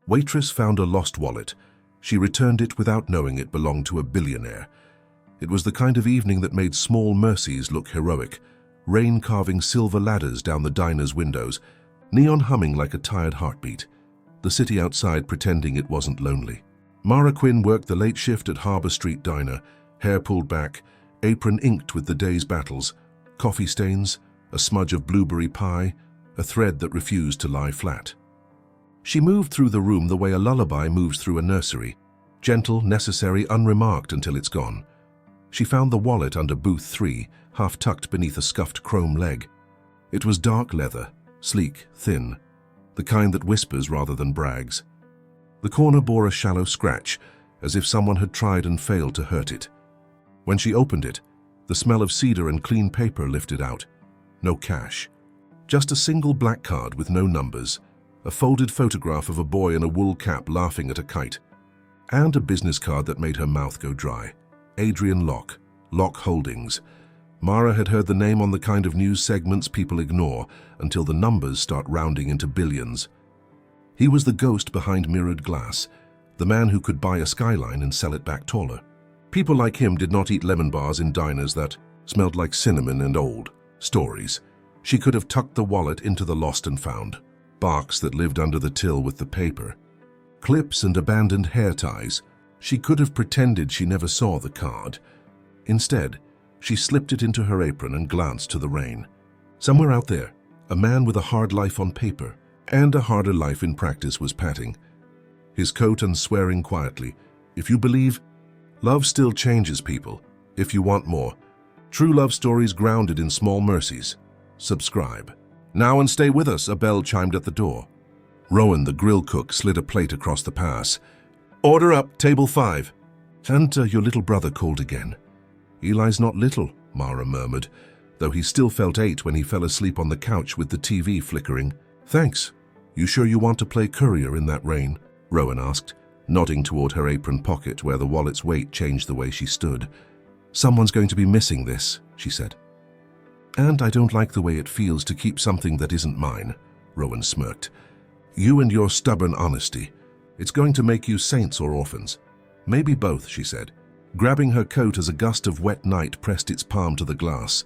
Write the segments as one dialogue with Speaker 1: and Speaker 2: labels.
Speaker 1: Waitress found a lost wallet. She returned it without knowing it belonged to a billionaire. It was the kind of evening that made small mercies look heroic, rain carving silver ladders down the diner's windows, neon humming like a tired heartbeat, the city outside pretending it wasn't lonely. Mara Quinn worked the late shift at Harbour Street Diner, hair pulled back, apron inked with the day's battles, coffee stains, a smudge of blueberry pie, a thread that refused to lie flat. She moved through the room the way a lullaby moves through a nursery, gentle, necessary, unremarked until it's gone. She found the wallet under booth 3, half tucked beneath a scuffed chrome leg. It was dark leather, sleek, thin, the kind that whispers rather than brags. The corner bore a shallow scratch, as if someone had tried and failed to hurt it. When she opened it, the smell of cedar and clean paper lifted out. No cash. Just a single black card with no numbers, a folded photograph of a boy in a wool cap laughing at a kite, and a business card that made her mouth go dry. Adrian Locke, Locke Holdings. Mara had heard the name on the kind of news segments people ignore until the numbers start rounding into billions. He was the ghost behind mirrored glass, the man who could buy a skyline and sell it back taller. People like him did not eat lemon bars in diners that smelled like cinnamon and old stories. She could have tucked the wallet into the lost and found box that lived under the till with the paper. Clips and abandoned hair ties. She could have pretended she never saw the card. Instead, she slipped it into her apron and glanced to the rain. Somewhere out there, a man with a hard life on paper and a harder life in practice was patting his coat and swearing quietly, "If you believe, love still changes people. If you want more, true love stories grounded in small mercies. Subscribe now and stay with us." A bell chimed at the door. Rowan, the grill cook, slid a plate across the pass. "Order up, table 5. And your little brother called again." "Eli's not little," Mara murmured, though he still felt 8 when he fell asleep on the couch with the TV flickering. "Thanks. You sure you want to play courier in that rain?" Rowan asked, nodding toward her apron pocket where the wallet's weight changed the way she stood. "Someone's going to be missing this," she said. "And I don't like the way it feels to keep something that isn't mine," Rowan smirked. "You and your stubborn honesty. It's going to make you saints or orphans." "Maybe both," she said, grabbing her coat as a gust of wet night pressed its palm to the glass.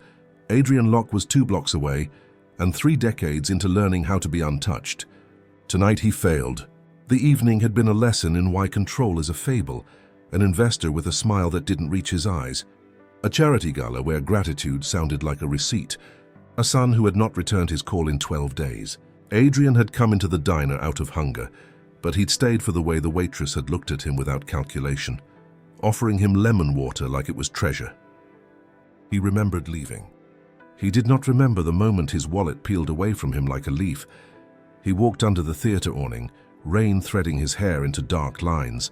Speaker 1: Adrian Locke was 2 blocks away and 3 decades into learning how to be untouched. Tonight he failed. The evening had been a lesson in why control is a fable, an investor with a smile that didn't reach his eyes, a charity gala where gratitude sounded like a receipt, a son who had not returned his call in 12 days. Adrian had come into the diner out of hunger, but he'd stayed for the way the waitress had looked at him without calculation, offering him lemon water like it was treasure. He remembered leaving. He did not remember the moment his wallet peeled away from him like a leaf. He walked under the theater awning, rain threading his hair into dark lines.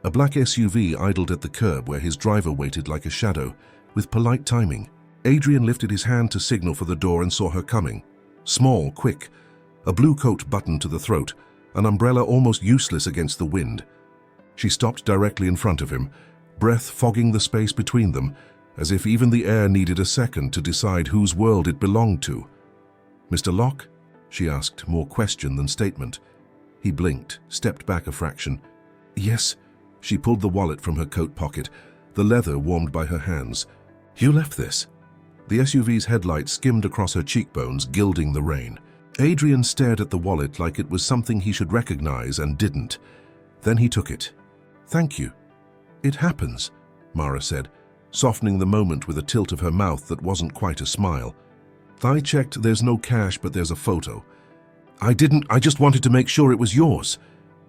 Speaker 1: A black SUV idled at the curb where his driver waited like a shadow, with polite timing. Adrian lifted his hand to signal for the door and saw her coming. Small, quick, a blue coat buttoned to the throat, an umbrella almost useless against the wind. She stopped directly in front of him, breath fogging the space between them, as if even the air needed a second to decide whose world it belonged to. "Mr. Locke?" she asked, more question than statement. He blinked, stepped back a fraction. "Yes." She pulled the wallet from her coat pocket, the leather warmed by her hands. "You left this?" The SUV's headlights skimmed across her cheekbones, gilding the rain. Adrian stared at the wallet like it was something he should recognize and didn't. Then he took it. "Thank you." "It happens," Mara said, softening the moment with a tilt of her mouth that wasn't quite a smile. "I checked, there's no cash, but there's a photo." I just wanted to make sure it was yours."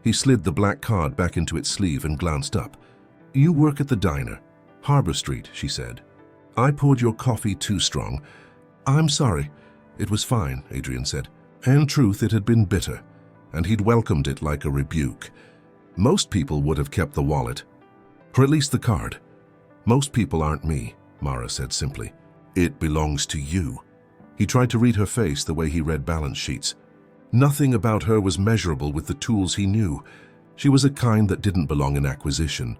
Speaker 1: He slid the black card back into its sleeve and glanced up. "You work at the diner, Harbour Street," she said. "I poured your coffee too strong." "I'm sorry." "It was fine," Adrian said. In truth, it had been bitter, and he'd welcomed it like a rebuke. Most people would have kept the wallet, or at least the card. "Most people aren't me," Mara said simply. "It belongs to you." He tried to read her face the way he read balance sheets. Nothing about her was measurable with the tools he knew. She was a kind that didn't belong in acquisition.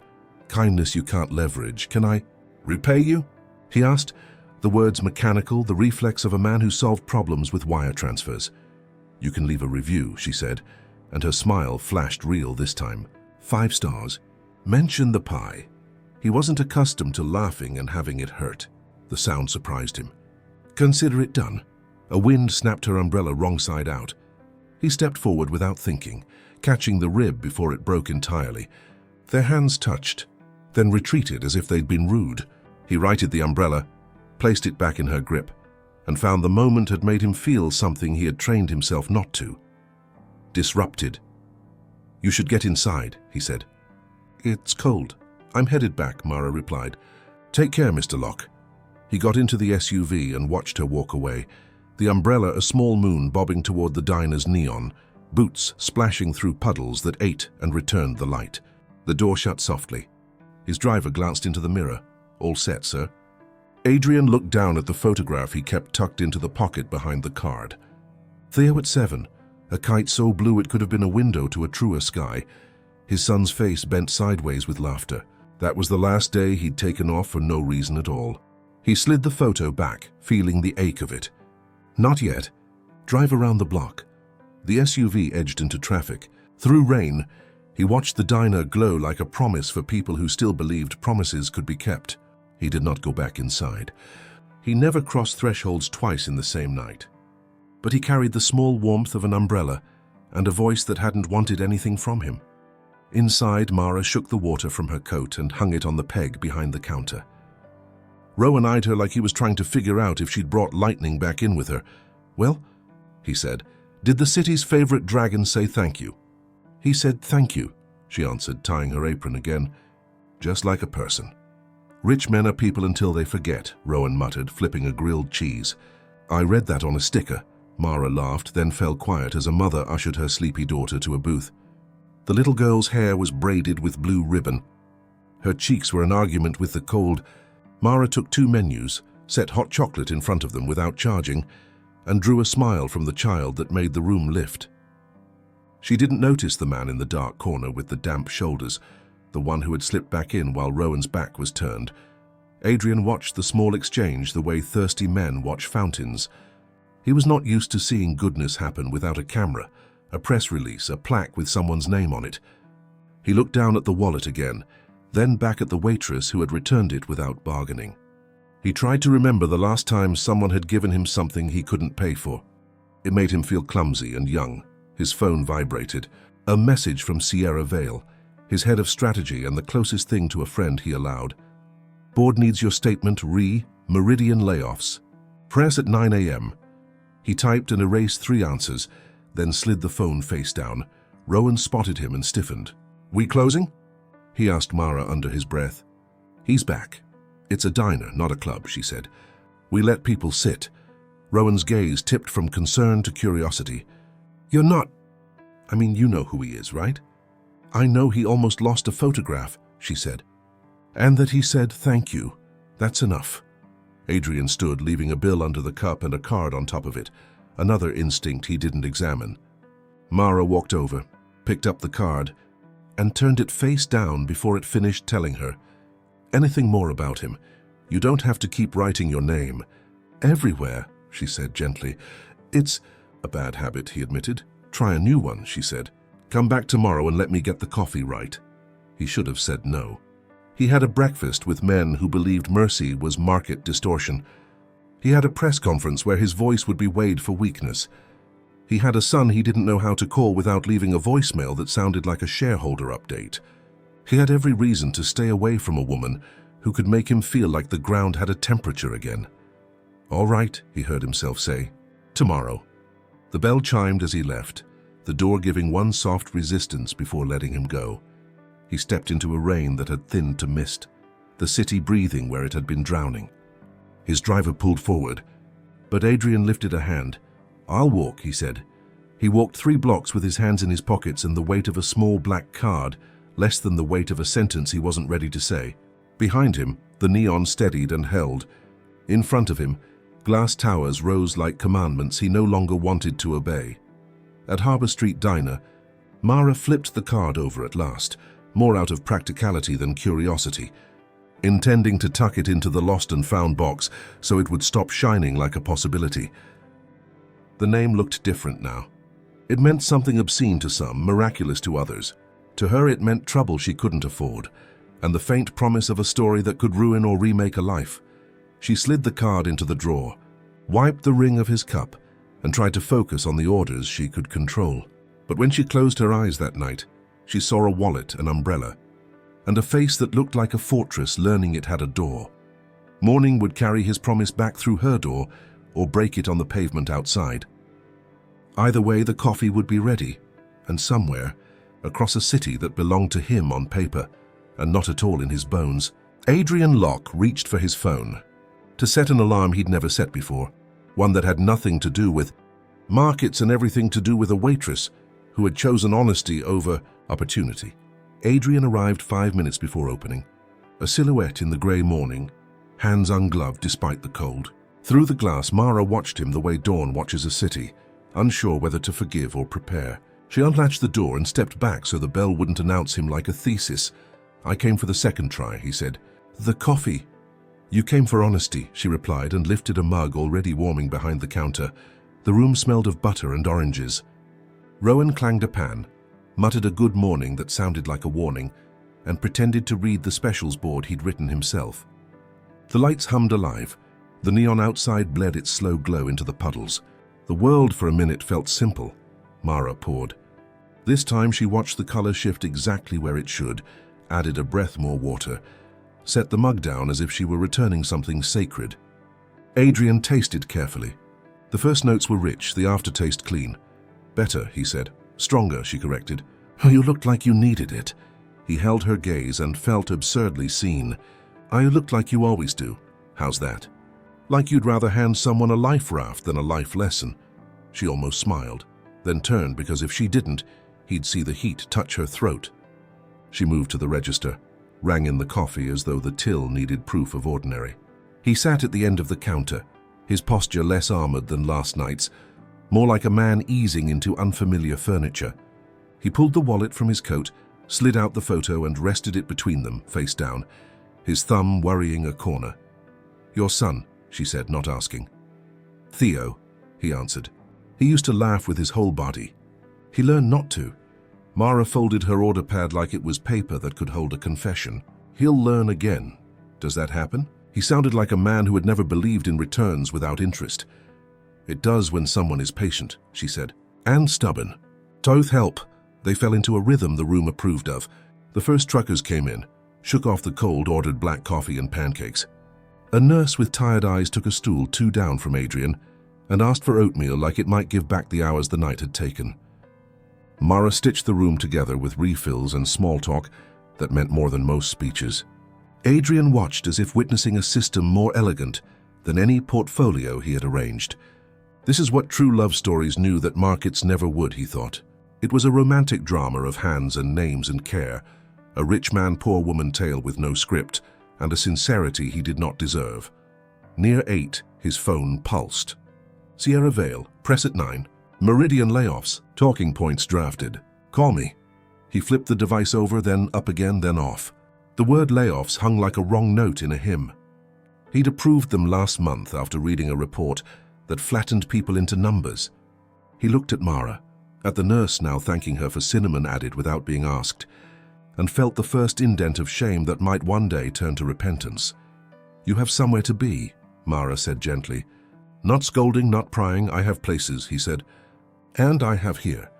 Speaker 1: Kindness you can't leverage. "Can I repay you?" he asked, the words mechanical, the reflex of a man who solved problems with wire transfers. "You can leave a review," she said, and her smile flashed real this time. 5 stars. Mention the pie. He wasn't accustomed to laughing and having it hurt. The sound surprised him. Consider it done. A wind snapped her umbrella wrong side out. He stepped forward without thinking, catching the rib before it broke entirely. Their hands touched, then retreated as if they'd been rude. He righted the umbrella, placed it back in her grip, and found the moment had made him feel something he had trained himself not to. Disrupted. You should get inside, he said. It's cold. I'm headed back, Mara replied. Take care, Mr. Locke. He got into the SUV and watched her walk away, the umbrella a small moon bobbing toward the diner's neon, boots splashing through puddles that ate and returned the light. The door shut softly. His driver glanced into the mirror. All set, sir. Adrian looked down at the photograph he kept tucked into the pocket behind the card. Theo at 7, a kite so blue it could have been a window to a truer sky. His son's face bent sideways with laughter. That was the last day he'd taken off for no reason at all. He slid the photo back, feeling the ache of it. Not yet. Drive around the block. The SUV edged into traffic. Through rain, he watched the diner glow like a promise for people who still believed promises could be kept. He did not go back inside. He never crossed thresholds twice in the same night. But he carried the small warmth of an umbrella and a voice that hadn't wanted anything from him. Inside, Mara shook the water from her coat and hung it on the peg behind the counter. Rowan eyed her like he was trying to figure out if she'd brought lightning back in with her. Well, he said, did the city's favorite dragon say thank you? He said thank you, she answered, tying her apron again. Just like a person. Rich men are people until they forget, Rowan muttered, flipping a grilled cheese. I read that on a sticker. Mara laughed, then fell quiet as a mother ushered her sleepy daughter to a booth. The little girl's hair was braided with blue ribbon. Her cheeks were an argument with the cold. Mara took 2 menus, set hot chocolate in front of them without charging, and drew a smile from the child that made the room lift. She didn't notice the man in the dark corner with the damp shoulders, the one who had slipped back in while Rowan's back was turned. Adrian watched the small exchange the way thirsty men watch fountains. He was not used to seeing goodness happen without a camera, a press release, a plaque with someone's name on it. He looked down at the wallet again, then back at the waitress who had returned it without bargaining. He tried to remember the last time someone had given him something he couldn't pay for. It made him feel clumsy and young. His phone vibrated. A message from Sierra Vale, his head of strategy and the closest thing to a friend he allowed. Board needs your statement Meridian layoffs. Press at 9 a.m. He typed and erased 3 answers, then slid the phone face down. Rowan spotted him and stiffened. We closing? He asked Mara under his breath. He's back. It's a diner, not a club, she said. We let people sit. Rowan's gaze tipped from concern to curiosity. You're not... I mean, you know who he is, right? I know he almost lost a photograph, she said. And that he said thank you. That's enough. Adrian stood, leaving a bill under the cup and a card on top of it, another instinct he didn't examine. Mara walked over, picked up the card, and turned it face down before it finished telling her. Anything more about him. You don't have to keep writing your name. Everywhere, she said gently. It's a bad habit, he admitted. Try a new one, she said. Come back tomorrow and let me get the coffee right. He should have said no. He had a breakfast with men who believed mercy was market distortion. He had a press conference where his voice would be weighed for weakness. He had a son he didn't know how to call without leaving a voicemail that sounded like a shareholder update. He had every reason to stay away from a woman who could make him feel like the ground had a temperature again. All right, he heard himself say. Tomorrow. The bell chimed as he left, the door giving one soft resistance before letting him go. He stepped into a rain that had thinned to mist, the city breathing where it had been drowning. His driver pulled forward, but Adrian lifted a hand. I'll walk, he said. He walked 3 blocks with his hands in his pockets and the weight of a small black card, less than the weight of a sentence he wasn't ready to say. Behind him, the neon steadied and held. In front of him, glass towers rose like commandments he no longer wanted to obey. At Harbour Street Diner, Mara flipped the card over at last, more out of practicality than curiosity, intending to tuck it into the lost and found box so it would stop shining like a possibility. The name looked different now. It meant something obscene to some, miraculous to others. To her it meant trouble she couldn't afford, and the faint promise of a story that could ruin or remake a life. She slid the card into the drawer, wiped the ring of his cup, and tried to focus on the orders she could control. But when she closed her eyes that night, she saw a wallet, an umbrella, and a face that looked like a fortress learning it had a door. Morning would carry his promise back through her door or break it on the pavement outside. Either way, the coffee would be ready, and somewhere, across a city that belonged to him on paper, and not at all in his bones. Adrian Locke reached for his phone to set an alarm he'd never set before, one that had nothing to do with markets and everything to do with a waitress who had chosen honesty over opportunity. Adrian arrived 5 minutes before opening, a silhouette in the grey morning, hands ungloved despite the cold. Through the glass, Mara watched him the way dawn watches a city, unsure whether to forgive or prepare. She unlatched the door and stepped back so the bell wouldn't announce him like a thesis. "I came for the second try," he said. "The coffee." "You came for honesty," she replied and lifted a mug already warming behind the counter. The room smelled of butter and oranges. Rowan clanged a pan, muttered a good morning that sounded like a warning, and pretended to read the specials board he'd written himself. The lights hummed alive. The neon outside bled its slow glow into the puddles. The world for a minute felt simple. Mara poured. This time she watched the color shift exactly where it should, added a breath more water, set the mug down as if she were returning something sacred. Adrian tasted carefully. The first notes were rich, the aftertaste clean. "Better," he said. "Stronger," she corrected. "Oh, you looked like you needed it." He held her gaze and felt absurdly seen. "I looked like you always do." "How's that?" "Like you'd rather hand someone a life raft than a life lesson." She almost smiled, then turned because if she didn't, he'd see the heat touch her throat. She moved to the register, rang in the coffee as though the till needed proof of ordinary. He sat at the end of the counter, his posture less armored than last night's, more like a man easing into unfamiliar furniture. He pulled the wallet from his coat, slid out the photo and rested it between them, face down, his thumb worrying a corner. "Your son," she said, not asking. "Theo," he answered. He used to laugh with his whole body. He learned not to. Mara folded her order pad like it was paper that could hold a confession. "He'll learn again." "Does that happen?" He sounded like a man who had never believed in returns without interest. "It does when someone is patient," she said, "and stubborn." Both help. They fell into a rhythm the room approved of. The first truckers came in, shook off the cold, ordered black coffee and pancakes. A nurse with tired eyes took a stool 2 down from Adrian and asked for oatmeal like it might give back the hours the night had taken. Mara stitched the room together with refills and small talk that meant more than most speeches. Adrian watched as if witnessing a system more elegant than any portfolio he had arranged. This is what true love stories knew that markets never would, he thought. It was a romantic drama of hands and names and care, a rich man, poor woman tale with no script, and a sincerity he did not deserve. Near 8, his phone pulsed. Sierra Vale, press at 9. Meridian layoffs, talking points drafted. Call me. He flipped the device over, then up again, then off. The word layoffs hung like a wrong note in a hymn. He'd approved them last month after reading a report that flattened people into numbers. He looked at Mara, at the nurse now thanking her for cinnamon added without being asked, and felt the first indent of shame that might one day turn to repentance. "You have somewhere to be," Mara said gently. "Not scolding, not prying, I have places," he said. "And I have here."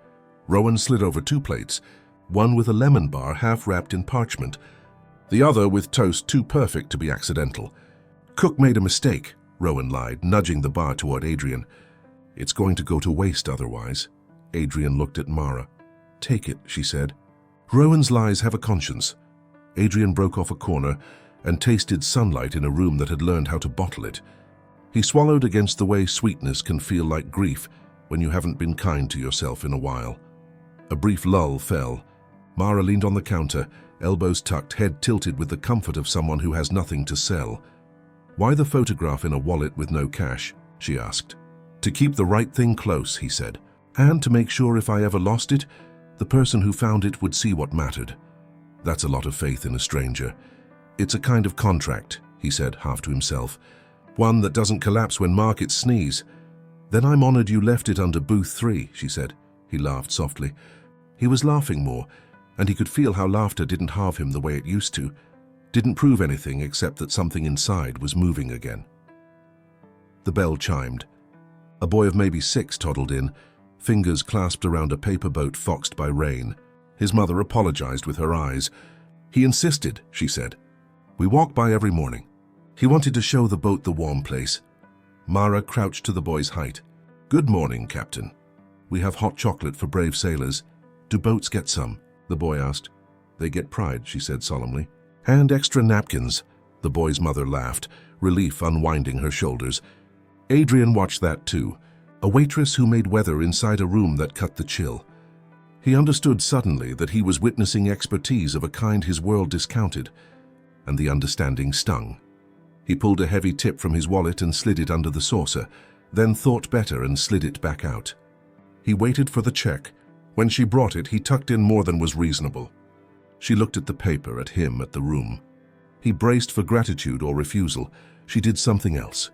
Speaker 1: Rowan slid over 2 plates, one with a lemon bar half wrapped in parchment, the other with toast too perfect to be accidental. "Cook made a mistake," Rowan lied, nudging the bar toward Adrian. "It's going to go to waste otherwise." Adrian looked at Mara. "Take it," she said. Rowan's lies have a conscience. Adrian broke off a corner and tasted sunlight in a room that had learned how to bottle it. He swallowed against the way sweetness can feel like grief when you haven't been kind to yourself in a while. A brief lull fell. Mara leaned on the counter, elbows tucked, head tilted with the comfort of someone who has nothing to sell. "Why the photograph in a wallet with no cash?" she asked. "To keep the right thing close," he said, "and to make sure if I ever lost it, the person who found it would see what mattered." "That's a lot of faith in a stranger." "It's a kind of contract," he said, half to himself. "One that doesn't collapse when markets sneeze." "Then I'm honored you left it under booth 3, she said. He laughed softly. He was laughing more, and he could feel how laughter didn't harm him the way it used to, didn't prove anything except that something inside was moving again. The bell chimed. A boy of maybe 6 toddled in, fingers clasped around a paper boat foxed by rain. His mother apologized with her eyes. He insisted, she said. We walk by every morning. He wanted to show the boat the warm place. Mara crouched to the boy's height. Good morning, Captain. We have hot chocolate for brave sailors. Do boats get some? The boy asked. They get pride, she said solemnly. And extra napkins. The boy's mother laughed, relief unwinding her shoulders. Adrian watched that too, a waitress who made weather inside a room that cut the chill. He understood suddenly that he was witnessing expertise of a kind his world discounted, and the understanding stung. He pulled a heavy tip from his wallet and slid it under the saucer, then thought better and slid it back out. He waited for the check. When she brought it, he tucked in more than was reasonable. She looked at the paper, at him, at the room. He braced for gratitude or refusal. She did something else.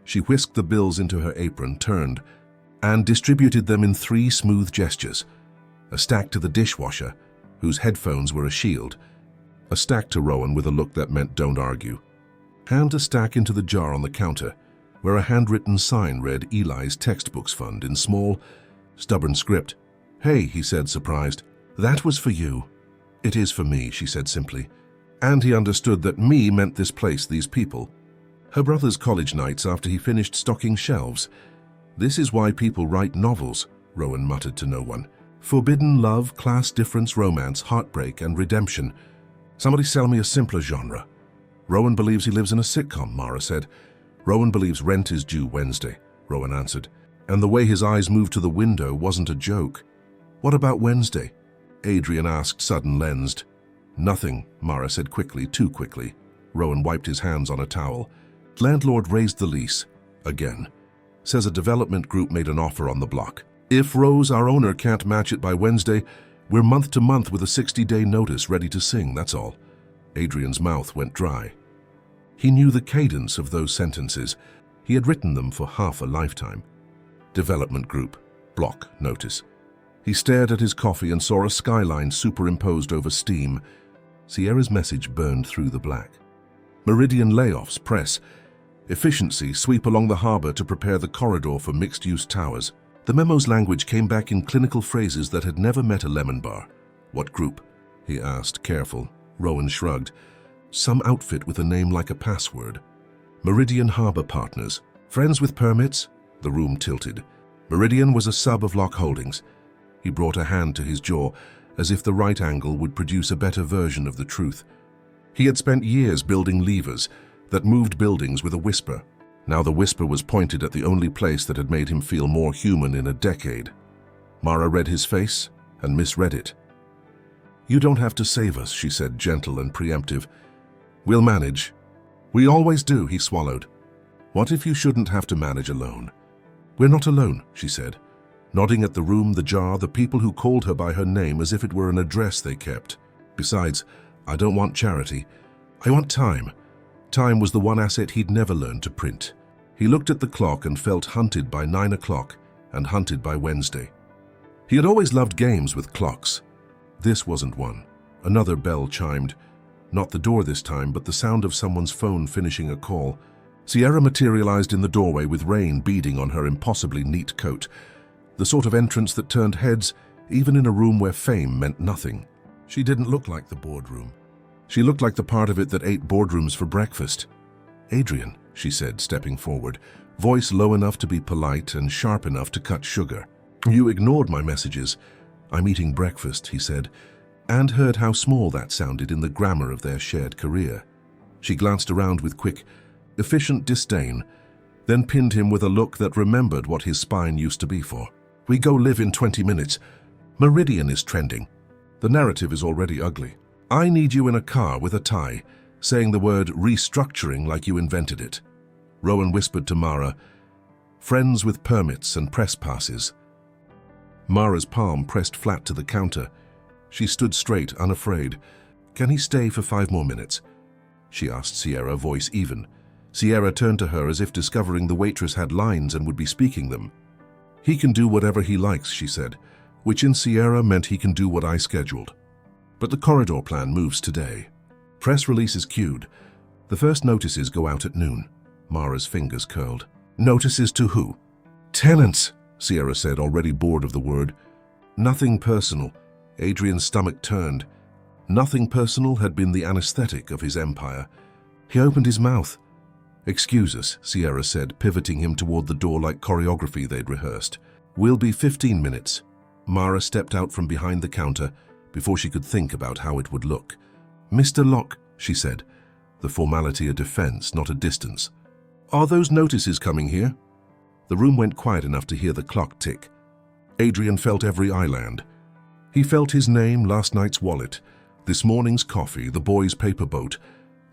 Speaker 1: She whisked the bills into her apron, turned, and distributed them in 3 smooth gestures. A stack to the dishwasher, whose headphones were a shield. A stack to Rowan with a look that meant don't argue. Hand a stack into the jar on the counter, where a handwritten sign read Eli's Textbooks Fund in small, stubborn script. Hey, he said, surprised. That was for you. It is for me, she said simply. And he understood that me meant this place, these people. Her brother's college nights after he finished stocking shelves. This is why people write novels, Rowan muttered to no one. Forbidden love, class difference, romance, heartbreak, and redemption. Somebody sell me a simpler genre. Rowan believes he lives in a sitcom, Mara said. Rowan believes rent is due Wednesday, Rowan answered. And the way his eyes moved to the window wasn't a joke. What about Wednesday? Adrian asked, sudden-lensed. Nothing, Mara said quickly, too quickly. Rowan wiped his hands on a towel. Landlord raised the lease. Again. Says a development group made an offer on the block. If Rose, our owner, can't match it by Wednesday, we're month to month with a 60-day notice ready to sing, that's all. Adrian's mouth went dry. He knew the cadence of those sentences. He had written them for half a lifetime. Development group. Block notice. He stared at his coffee and saw a skyline superimposed over steam. Sierra's message burned through the black. Meridian layoffs, press. Efficiency, sweep along the harbor to prepare the corridor for mixed-use towers. The memo's language came back in clinical phrases that had never met a lemon bar. What group? He asked, careful. Rowan shrugged. Some outfit with a name like a password. Meridian Harbor Partners. Friends with permits? The room tilted. Meridian was a sub of Lock Holdings. He brought a hand to his jaw, as if the right angle would produce a better version of the truth. He had spent years building levers that moved buildings with a whisper. Now the whisper was pointed at the only place that had made him feel more human in a decade. Mara read his face and misread it. You don't have to save us, she said, gentle and preemptive. We'll manage. We always do, he swallowed. What if you shouldn't have to manage alone? We're not alone, she said, nodding at the room, the jar, the people who called her by her name as if it were an address they kept. Besides, I don't want charity. I want time. Time was the one asset he'd never learned to print. He looked at the clock and felt hunted by 9 o'clock and hunted by Wednesday. He had always loved games with clocks. This wasn't one. Another bell chimed. Not the door this time, but the sound of someone's phone finishing a call. Sierra materialized in the doorway with rain beading on her impossibly neat coat. The sort of entrance that turned heads, even in a room where fame meant nothing. She didn't look like the boardroom. She looked like the part of it that ate boardrooms for breakfast. Adrian, she said, stepping forward, voice low enough to be polite and sharp enough to cut sugar. You ignored my messages. I'm eating breakfast, he said, and heard how small that sounded in the grammar of their shared career. She glanced around with quick, efficient disdain, then pinned him with a look that remembered what his spine used to be for. We go live in 20 minutes. Meridian is trending. The narrative is already ugly. I need you in a car with a tie, saying the word restructuring like you invented it. Rowan whispered to Mara, friends with permits and press passes. Mara's palm pressed flat to the counter. She stood straight, unafraid. Can he stay for 5 more minutes? She asked Sierra, voice even. Sierra turned to her as if discovering the waitress had lines and would be speaking them. He can do whatever he likes, she said. which in Sierra meant he can do what I scheduled. But the corridor plan moves today. Press release is queued. The first notices go out at noon. Mara's fingers curled. Notices to who? Tenants, Sierra said, already bored of the word. Nothing personal. Adrian's stomach turned. Nothing personal had been the anesthetic of his empire. He opened his mouth. Excuse us, Sierra said, pivoting him toward the door like choreography they'd rehearsed. We'll be 15 minutes. Mara stepped out from behind the counter before she could think about how it would look. Mr. Locke, she said, the formality a defense, not a distance. Are those notices coming here? The room went quiet enough to hear the clock tick. Adrian felt every eyelid. He felt his name, last night's wallet, this morning's coffee, the boy's paper boat,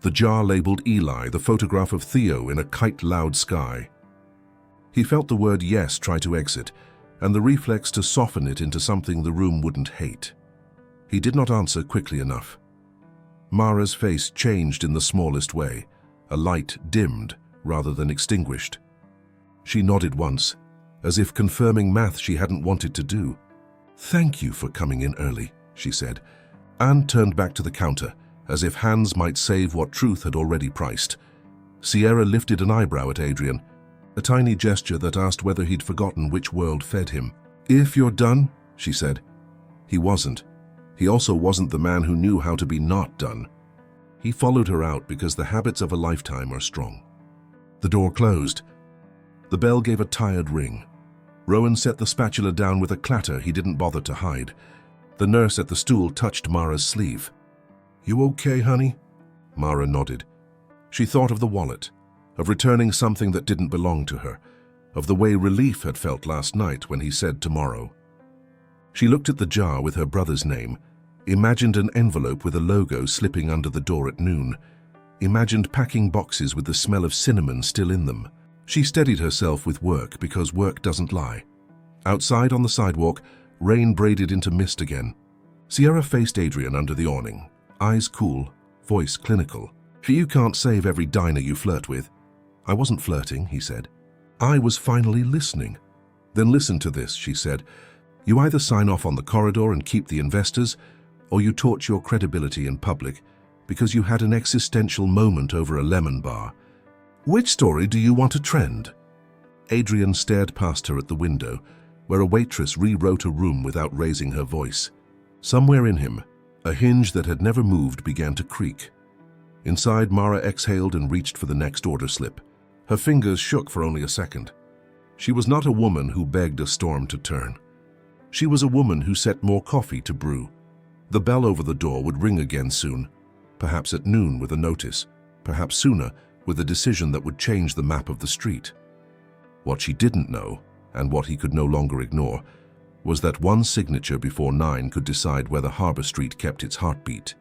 Speaker 1: the jar labeled Eli, the photograph of Theo in a kite-loud sky. He felt the word yes try to exit, and the reflex to soften it into something the room wouldn't hate. He did not answer quickly enough. Mara's face changed in the smallest way. A light dimmed rather than extinguished. She nodded once, as if confirming math she hadn't wanted to do. Thank you for coming in early, she said, and turned back to the counter, as if hands might save what truth had already priced. Sierra lifted an eyebrow at Adrian, a tiny gesture that asked whether he'd forgotten which world fed him. If you're done, she said. He wasn't. He also wasn't the man who knew how to be not done. He followed her out because the habits of a lifetime are strong. The door closed. The bell gave a tired ring. Rowan set the spatula down with a clatter he didn't bother to hide. The nurse at the stool touched Mara's sleeve. You okay, honey? Mara nodded. She thought of the wallet, of returning something that didn't belong to her, of the way relief had felt last night when he said tomorrow. She looked at the jar with her brother's name, imagined an envelope with a logo slipping under the door at noon, imagined packing boxes with the smell of cinnamon still in them. She steadied herself with work because work doesn't lie. Outside on the sidewalk, rain braided into mist again. Sierra faced Adrian under the awning, eyes cool, voice clinical. You can't save every diner you flirt with. I wasn't flirting, he said. I was finally listening. Then listen to this, she said. You either sign off on the corridor and keep the investors, or you torch your credibility in public because you had an existential moment over a lemon bar. Which story do you want to trend? Adrian stared past her at the window, where a waitress rewrote a room without raising her voice. Somewhere in him, a hinge that had never moved began to creak. Inside, Mara exhaled and reached for the next order slip. Her fingers shook for only a second. She was not a woman who begged a storm to turn. She was a woman who set more coffee to brew. The bell over the door would ring again soon, perhaps at noon with a notice, perhaps sooner with a decision that would change the map of the street. What she didn't know, and what he could no longer ignore, was that one signature before 9 could decide whether Harbor Street kept its heartbeat.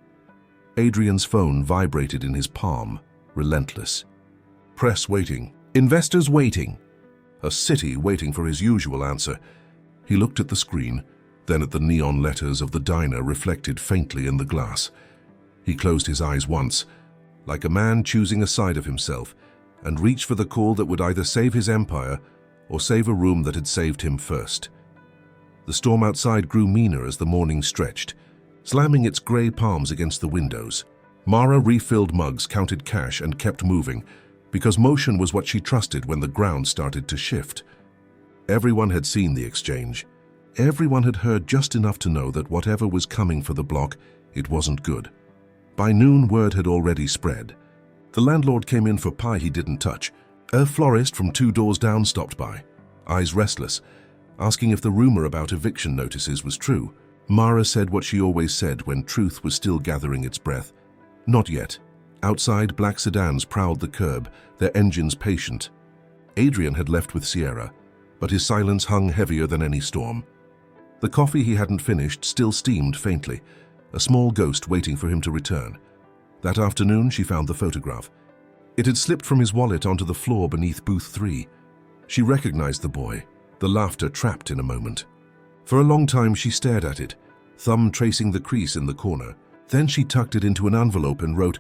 Speaker 1: Adrian's phone vibrated in his palm, relentless. Press waiting. Investors waiting. A city waiting for his usual answer. He looked at the screen, then at the neon letters of the diner reflected faintly in the glass. He closed his eyes once, like a man choosing a side of himself, and reached for the call that would either save his empire or save a room that had saved him first. The storm outside grew meaner as the morning stretched, slamming its grey palms against the windows. Mara refilled mugs, counted cash, and kept moving, because motion was what she trusted when the ground started to shift. Everyone had seen the exchange. Everyone had heard just enough to know that whatever was coming for the block, it wasn't good. By noon, word had already spread. The landlord came in for pie he didn't touch. A florist from 2 doors down stopped by, eyes restless, asking if the rumor about eviction notices was true. Mara said what she always said when truth was still gathering its breath. Not yet. Outside, black sedans prowled the curb, their engines patient. Adrian had left with Sierra, but his silence hung heavier than any storm. The coffee he hadn't finished still steamed faintly, a small ghost waiting for him to return. That afternoon, she found the photograph. It had slipped from his wallet onto the floor beneath booth 3. She recognized the boy, the laughter trapped in a moment. For a long time, she stared at it, thumb tracing the crease in the corner. Then she tucked it into an envelope and wrote,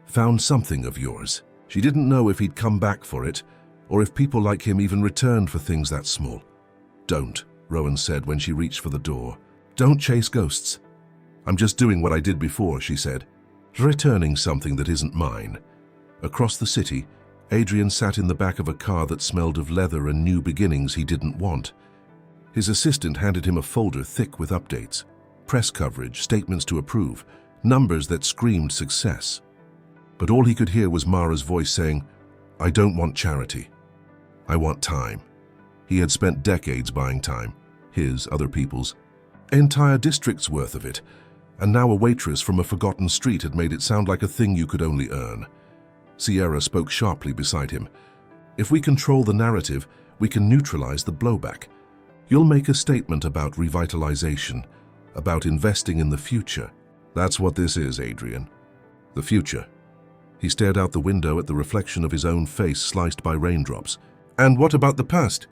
Speaker 1: "Found something of yours." She didn't know if he'd come back for it, or if people like him even returned for things that small. "Don't," Rowan said when she reached for the door. "Don't chase ghosts." "I'm just doing what I did before," she said. "Returning something that isn't mine." Across the city, Adrian sat in the back of a car that smelled of leather and new beginnings he didn't want. His assistant handed him a folder thick with updates, press coverage, statements to approve, numbers that screamed success. But all he could hear was Mara's voice saying, "I don't want charity. I want time." He had spent decades buying time, his, other people's, entire district's worth of it, and now a waitress from a forgotten street had made it sound like a thing you could only earn. Sierra spoke sharply beside him. "If we control the narrative, we can neutralize the blowback. You'll make a statement about revitalization, about investing in the future. That's what this is, Adrian. The future." He stared out the window at the reflection of his own face sliced by raindrops. "And what about the past?"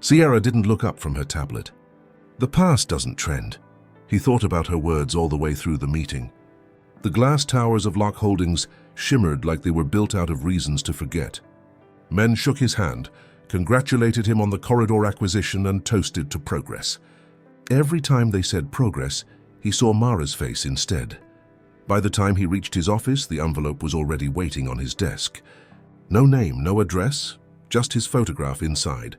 Speaker 1: Sierra didn't look up from her tablet. "The past doesn't trend." He thought about her words all the way through the meeting. The glass towers of Lock Holdings shimmered like they were built out of reasons to forget. Men shook his hand, congratulated him on the corridor acquisition, and toasted to progress. Every time they said progress, he saw Mara's face instead. By the time he reached his office, the envelope was already waiting on his desk. No name, no address, just his photograph inside,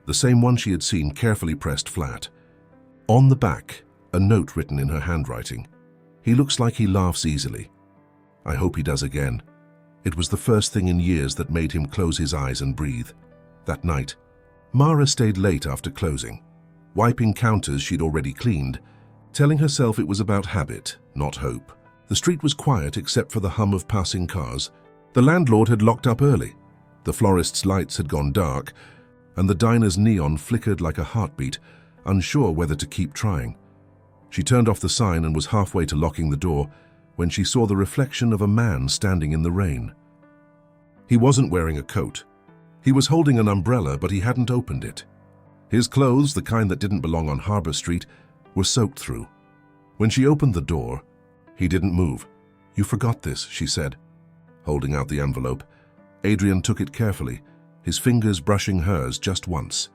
Speaker 1: the same one she had seen carefully pressed flat. On the back, a note written in her handwriting. "He looks like he laughs easily. I hope he does again." It was the first thing in years that made him close his eyes and breathe. That night, Mara stayed late after closing, wiping counters she'd already cleaned, telling herself it was about habit, not hope. The street was quiet except for the hum of passing cars. The landlord had locked up early. The florist's lights had gone dark, and the diner's neon flickered like a heartbeat, unsure whether to keep trying. She turned off the sign and was halfway to locking the door when she saw the reflection of a man standing in the rain. He wasn't wearing a coat. He was holding an umbrella, but he hadn't opened it. His clothes, the kind that didn't belong on Harbor Street, were soaked through. When she opened the door, he didn't move. "You forgot this," she said, holding out the envelope. Adrian took it carefully, his fingers brushing hers just once.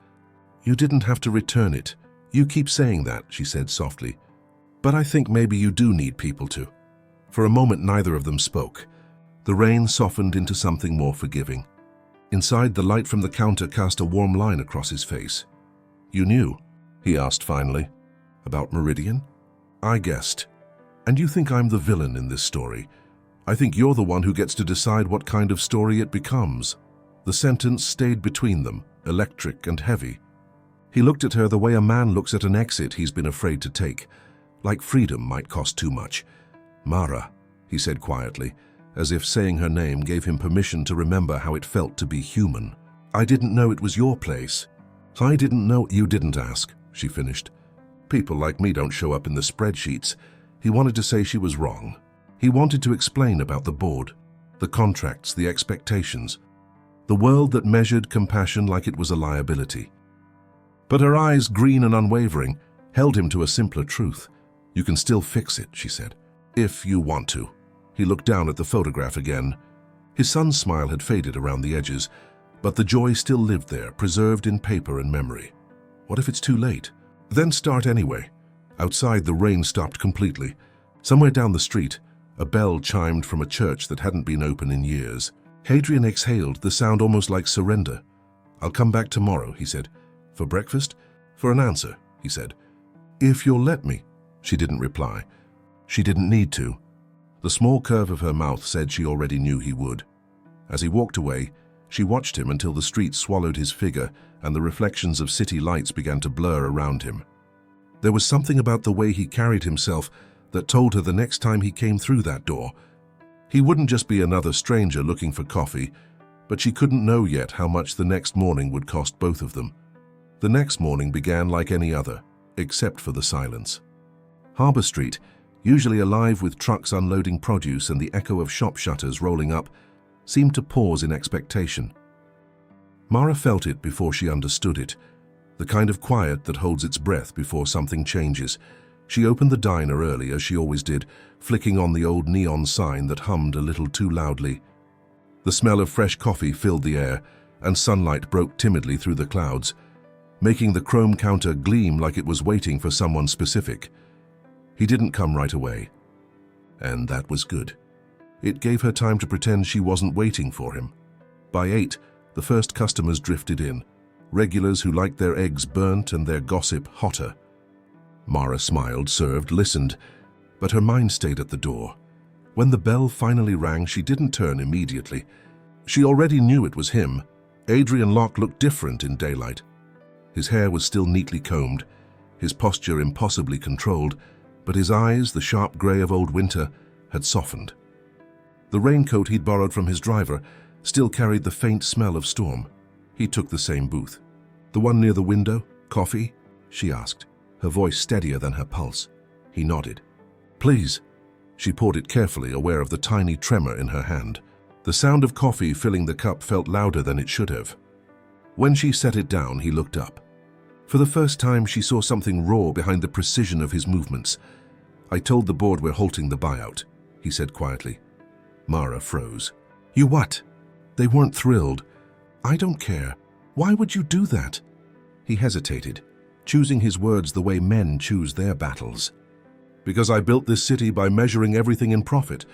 Speaker 1: "You didn't have to return it. You keep saying that," she said softly. "But I think maybe you do need people to." For a moment, neither of them spoke. The rain softened into something more forgiving. Inside, the light from the counter cast a warm line across his face. "You knew?" he asked finally. "About Meridian?" "I guessed. And you think I'm the villain in this story. I think you're the one who gets to decide what kind of story it becomes." The sentence stayed between them, electric and heavy. He looked at her the way a man looks at an exit he's been afraid to take, like freedom might cost too much. "Mara," he said quietly, as if saying her name gave him permission to remember how it felt to be human. "I didn't know it was your place." "I didn't know." "You didn't ask," she finished. "People like me don't show up in the spreadsheets." He wanted to say she was wrong. He wanted to explain about the board, the contracts, the expectations, the world that measured compassion like it was a liability. But her eyes, green and unwavering, held him to a simpler truth. "You can still fix it," she said, "if you want to." He looked down at the photograph again. His son's smile had faded around the edges, but the joy still lived there, preserved in paper and memory. What if it's too late? Then start anyway. Outside, the rain stopped completely. Somewhere down the street, a bell chimed from a church that hadn't been open in years. Hadrian exhaled, the sound almost like surrender. "I'll come back tomorrow," he said. "For breakfast?" "For an answer," he said. "If you'll let me." She didn't reply. She didn't need to. The small curve of her mouth said she already knew he would. As he walked away, she watched him until the street swallowed his figure and the reflections of city lights began to blur around him. There was something about the way he carried himself that told her the next time he came through that door, he wouldn't just be another stranger looking for coffee, but she couldn't know yet how much the next morning would cost both of them. The next morning began like any other, except for the silence. Harbor Street, usually alive with trucks unloading produce and the echo of shop shutters rolling up, seemed to pause in expectation. Mara felt it before she understood it, the kind of quiet that holds its breath before something changes. She opened the diner early, as she always did, flicking on the old neon sign that hummed a little too loudly. The smell of fresh coffee filled the air, and sunlight broke timidly through the clouds. making the chrome counter gleam like it was waiting for someone specific. He didn't come right away, and that was good. It gave her time to pretend she wasn't waiting for him. By 8, the first customers drifted in, regulars who liked their eggs burnt and their gossip hotter. Mara smiled, served, listened, but her mind stayed at the door. When the bell finally rang, she didn't turn immediately. She already knew it was him. Adrian Locke looked different in daylight. His hair was still neatly combed, his posture impossibly controlled, but his eyes, the sharp grey of old winter, had softened. The raincoat he'd borrowed from his driver still carried the faint smell of storm. He took the same booth. "The one near the window? Coffee?" she asked, her voice steadier than her pulse. He nodded. "Please." She poured it carefully, aware of the tiny tremor in her hand. The sound of coffee filling the cup felt louder than it should have. When she set it down, he looked up. For the first time, she saw something raw behind the precision of his movements. "I told the board we're halting the buyout," he said quietly. Mara froze. "You what?" They weren't thrilled. "I don't care. Why would you do that?" He hesitated, choosing his words the way men choose their battles. "Because I built this city by measuring everything in profit.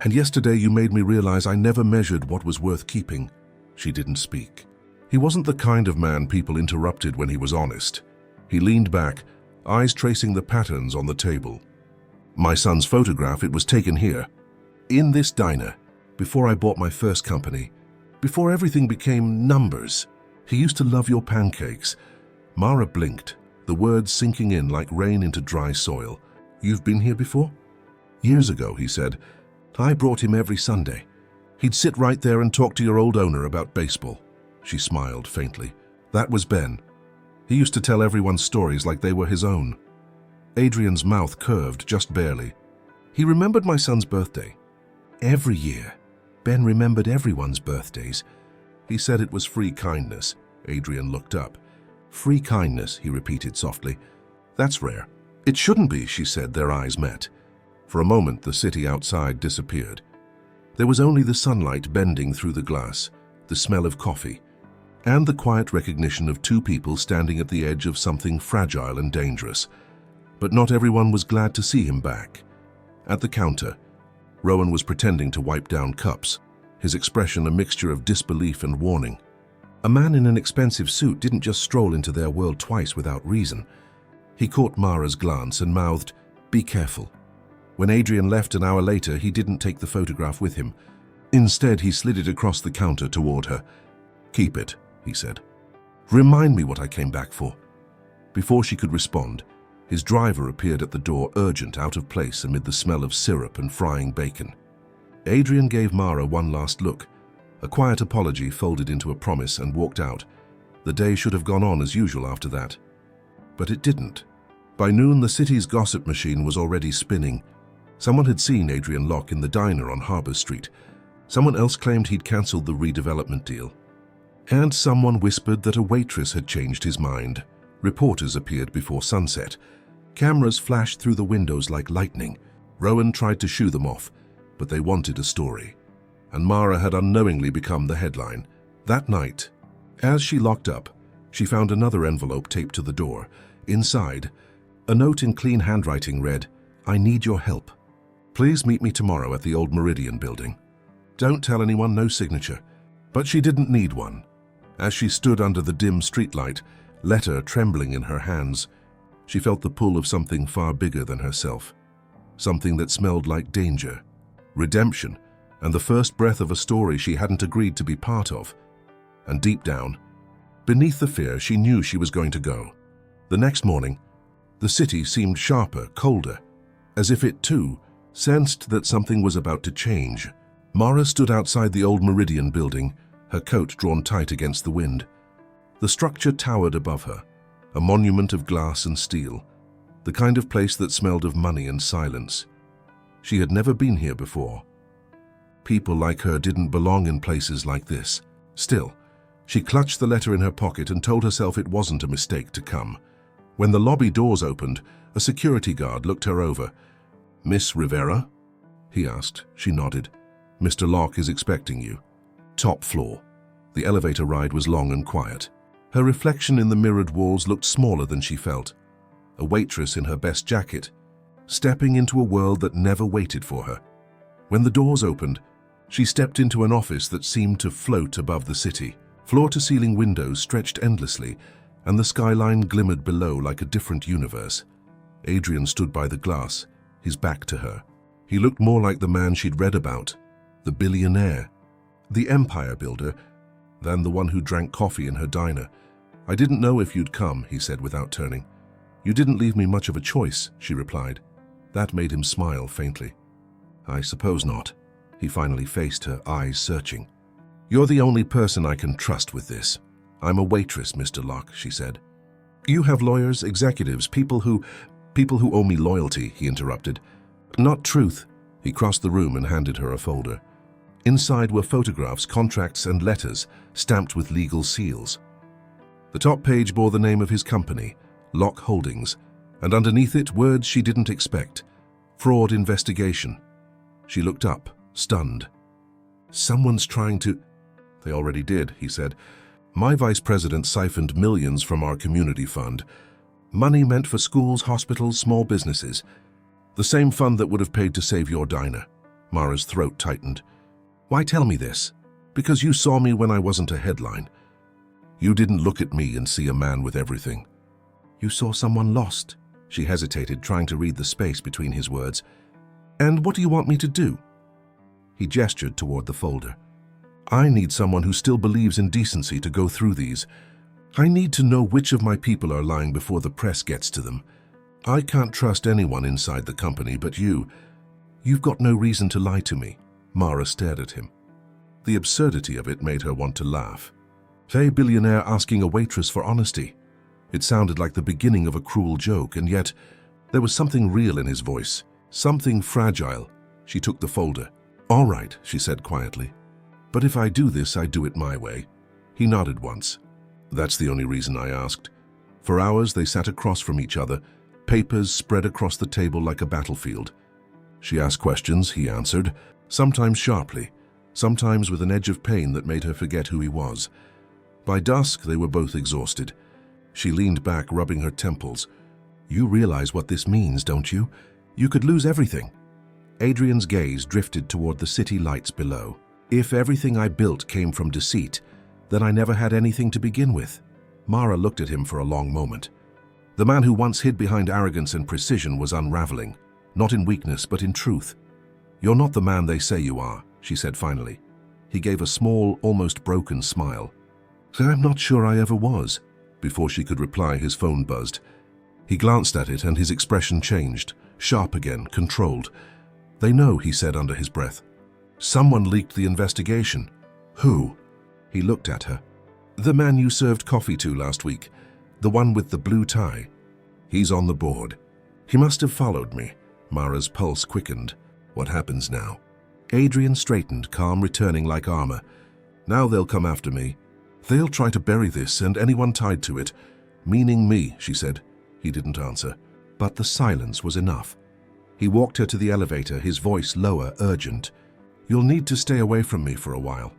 Speaker 1: And yesterday you made me realize I never measured what was worth keeping." She didn't speak. He wasn't the kind of man people interrupted when he was honest. He leaned back, eyes tracing the patterns on the table. "My son's photograph, it was taken here. In this diner, before I bought my first company, before everything became numbers. He used to love your pancakes." Mara blinked, the words sinking in like rain into dry soil. "You've been here before?" "Years ago," he said. "I brought him every Sunday. He'd sit right there and talk to your old owner about baseball." She smiled faintly. "That was Ben. He used to tell everyone stories like they were his own." Adrian's mouth curved just barely. "He remembered my son's birthday. Every year. Ben remembered everyone's birthdays." He said it was free kindness. Adrian looked up. "Free kindness," he repeated softly. "That's rare." "It shouldn't be," she said. Their eyes met. For a moment, the city outside disappeared. There was only the sunlight bending through the glass, the smell of coffee, and the quiet recognition of two people standing at the edge of something fragile and dangerous. But not everyone was glad to see him back. At the counter, Rowan was pretending to wipe down cups, his expression a mixture of disbelief and warning. A man in an expensive suit didn't just stroll into their world twice without reason. He caught Mara's glance and mouthed, "Be careful." When Adrian left an hour later, he didn't take the photograph with him. Instead, he slid it across the counter toward her. "Keep it," he said. "Remind me what I came back for." Before she could respond, his driver appeared at the door, urgent, out of place amid the smell of syrup and frying bacon. Adrian gave Mara one last look, a quiet apology folded into a promise, and walked out. The day should have gone on as usual after that. But it didn't. By noon, the city's gossip machine was already spinning. Someone had seen Adrian Locke in the diner on Harbour Street. Someone else claimed he'd cancelled the redevelopment deal. And someone whispered that a waitress had changed his mind. Reporters appeared before sunset. Cameras flashed through the windows like lightning. Rowan tried to shoo them off, but they wanted a story. And Mara had unknowingly become the headline. That night, as she locked up, she found another envelope taped to the door. Inside, a note in clean handwriting read, "I need your help. Please meet me tomorrow at the old Meridian building." Don't tell anyone, no signature. But she didn't need one. As she stood under the dim streetlight, letter trembling in her hands, she felt the pull of something far bigger than herself. Something that smelled like danger, redemption, and the first breath of a story she hadn't agreed to be part of. And deep down, beneath the fear, she knew she was going to go. The next morning, the city seemed sharper, colder, as if it too sensed that something was about to change. Mara stood outside the old Meridian building, her coat drawn tight against the wind. The structure towered above her, a monument of glass and steel, the kind of place that smelled of money and silence. She had never been here before. People like her didn't belong in places like this. Still, she clutched the letter in her pocket and told herself it wasn't a mistake to come. When the lobby doors opened, a security guard looked her over. "Miss Rivera?" he asked. She nodded. "Mr. Locke is expecting you." Top floor. The elevator ride was long and quiet. Her reflection in the mirrored walls looked smaller than she felt. A waitress in her best jacket, stepping into a world that never waited for her. When the doors opened, she stepped into an office that seemed to float above the city. Floor-to-ceiling windows stretched endlessly, and the skyline glimmered below like a different universe. Adrian stood by the glass, his back to her. He looked more like the man she'd read about, the billionaire, the empire builder, than the one who drank coffee in her diner. "I didn't know if you'd come," he said without turning. "You didn't leave me much of a choice," she replied. That made him smile faintly. "I suppose not." He finally faced her, eyes searching. "You're the only person I can trust with this. I'm a waitress, Mr. Locke," she said. "You have lawyers, executives, people who owe me loyalty," he interrupted. "Not truth." He crossed the room and handed her a folder. Inside were photographs, contracts, and letters stamped with legal seals. The top page bore the name of his company, Locke Holdings, and underneath it words she didn't expect. Fraud investigation. She looked up, stunned. "Someone's trying to—" "They already did," he said. "My vice president siphoned millions from our community fund. Money meant for schools, hospitals, small businesses. The same fund that would have paid to save your diner." Mara's throat tightened. "Why tell me this? Because you saw me when I wasn't a headline. You didn't look at me and see a man with everything. You saw someone lost." She hesitated, trying to read the space between his words. "And what do you want me to do?" He gestured toward the folder. "I need someone who still believes in decency to go through these. I need to know which of my people are lying before the press gets to them. I can't trust anyone inside the company but you. You've got no reason to lie to me." Mara stared at him. The absurdity of it made her want to laugh. A billionaire asking a waitress for honesty. It sounded like the beginning of a cruel joke, and yet there was something real in his voice, something fragile. She took the folder. "All right," she said quietly. "But if I do this, I do it my way." He nodded once. "That's the only reason I asked." For hours they sat across from each other, papers spread across the table like a battlefield. She asked questions, he answered, sometimes sharply, sometimes with an edge of pain that made her forget who he was. By dusk, they were both exhausted. She leaned back, rubbing her temples. "You realize what this means, don't you? You could lose everything." Adrian's gaze drifted toward the city lights below. "If everything I built came from deceit, then I never had anything to begin with." Mara looked at him for a long moment. The man who once hid behind arrogance and precision was unraveling, not in weakness but in truth. "You're not the man they say you are," she said finally. He gave a small, almost broken smile. "I'm not sure I ever was." Before she could reply, his phone buzzed. He glanced at it and his expression changed, sharp again, controlled. "They know," he said under his breath. "Someone leaked the investigation." "Who?" He looked at her. "The man you served coffee to last week. The one with the blue tie. He's on the board. He must have followed me." Mara's pulse quickened. "What happens now?" Adrian straightened, calm returning like armor. "Now they'll come after me. They'll try to bury this and anyone tied to it. Meaning me," she said. He didn't answer, but the silence was enough. He walked her to the elevator, his voice lower, urgent. "You'll need to stay away from me for a while.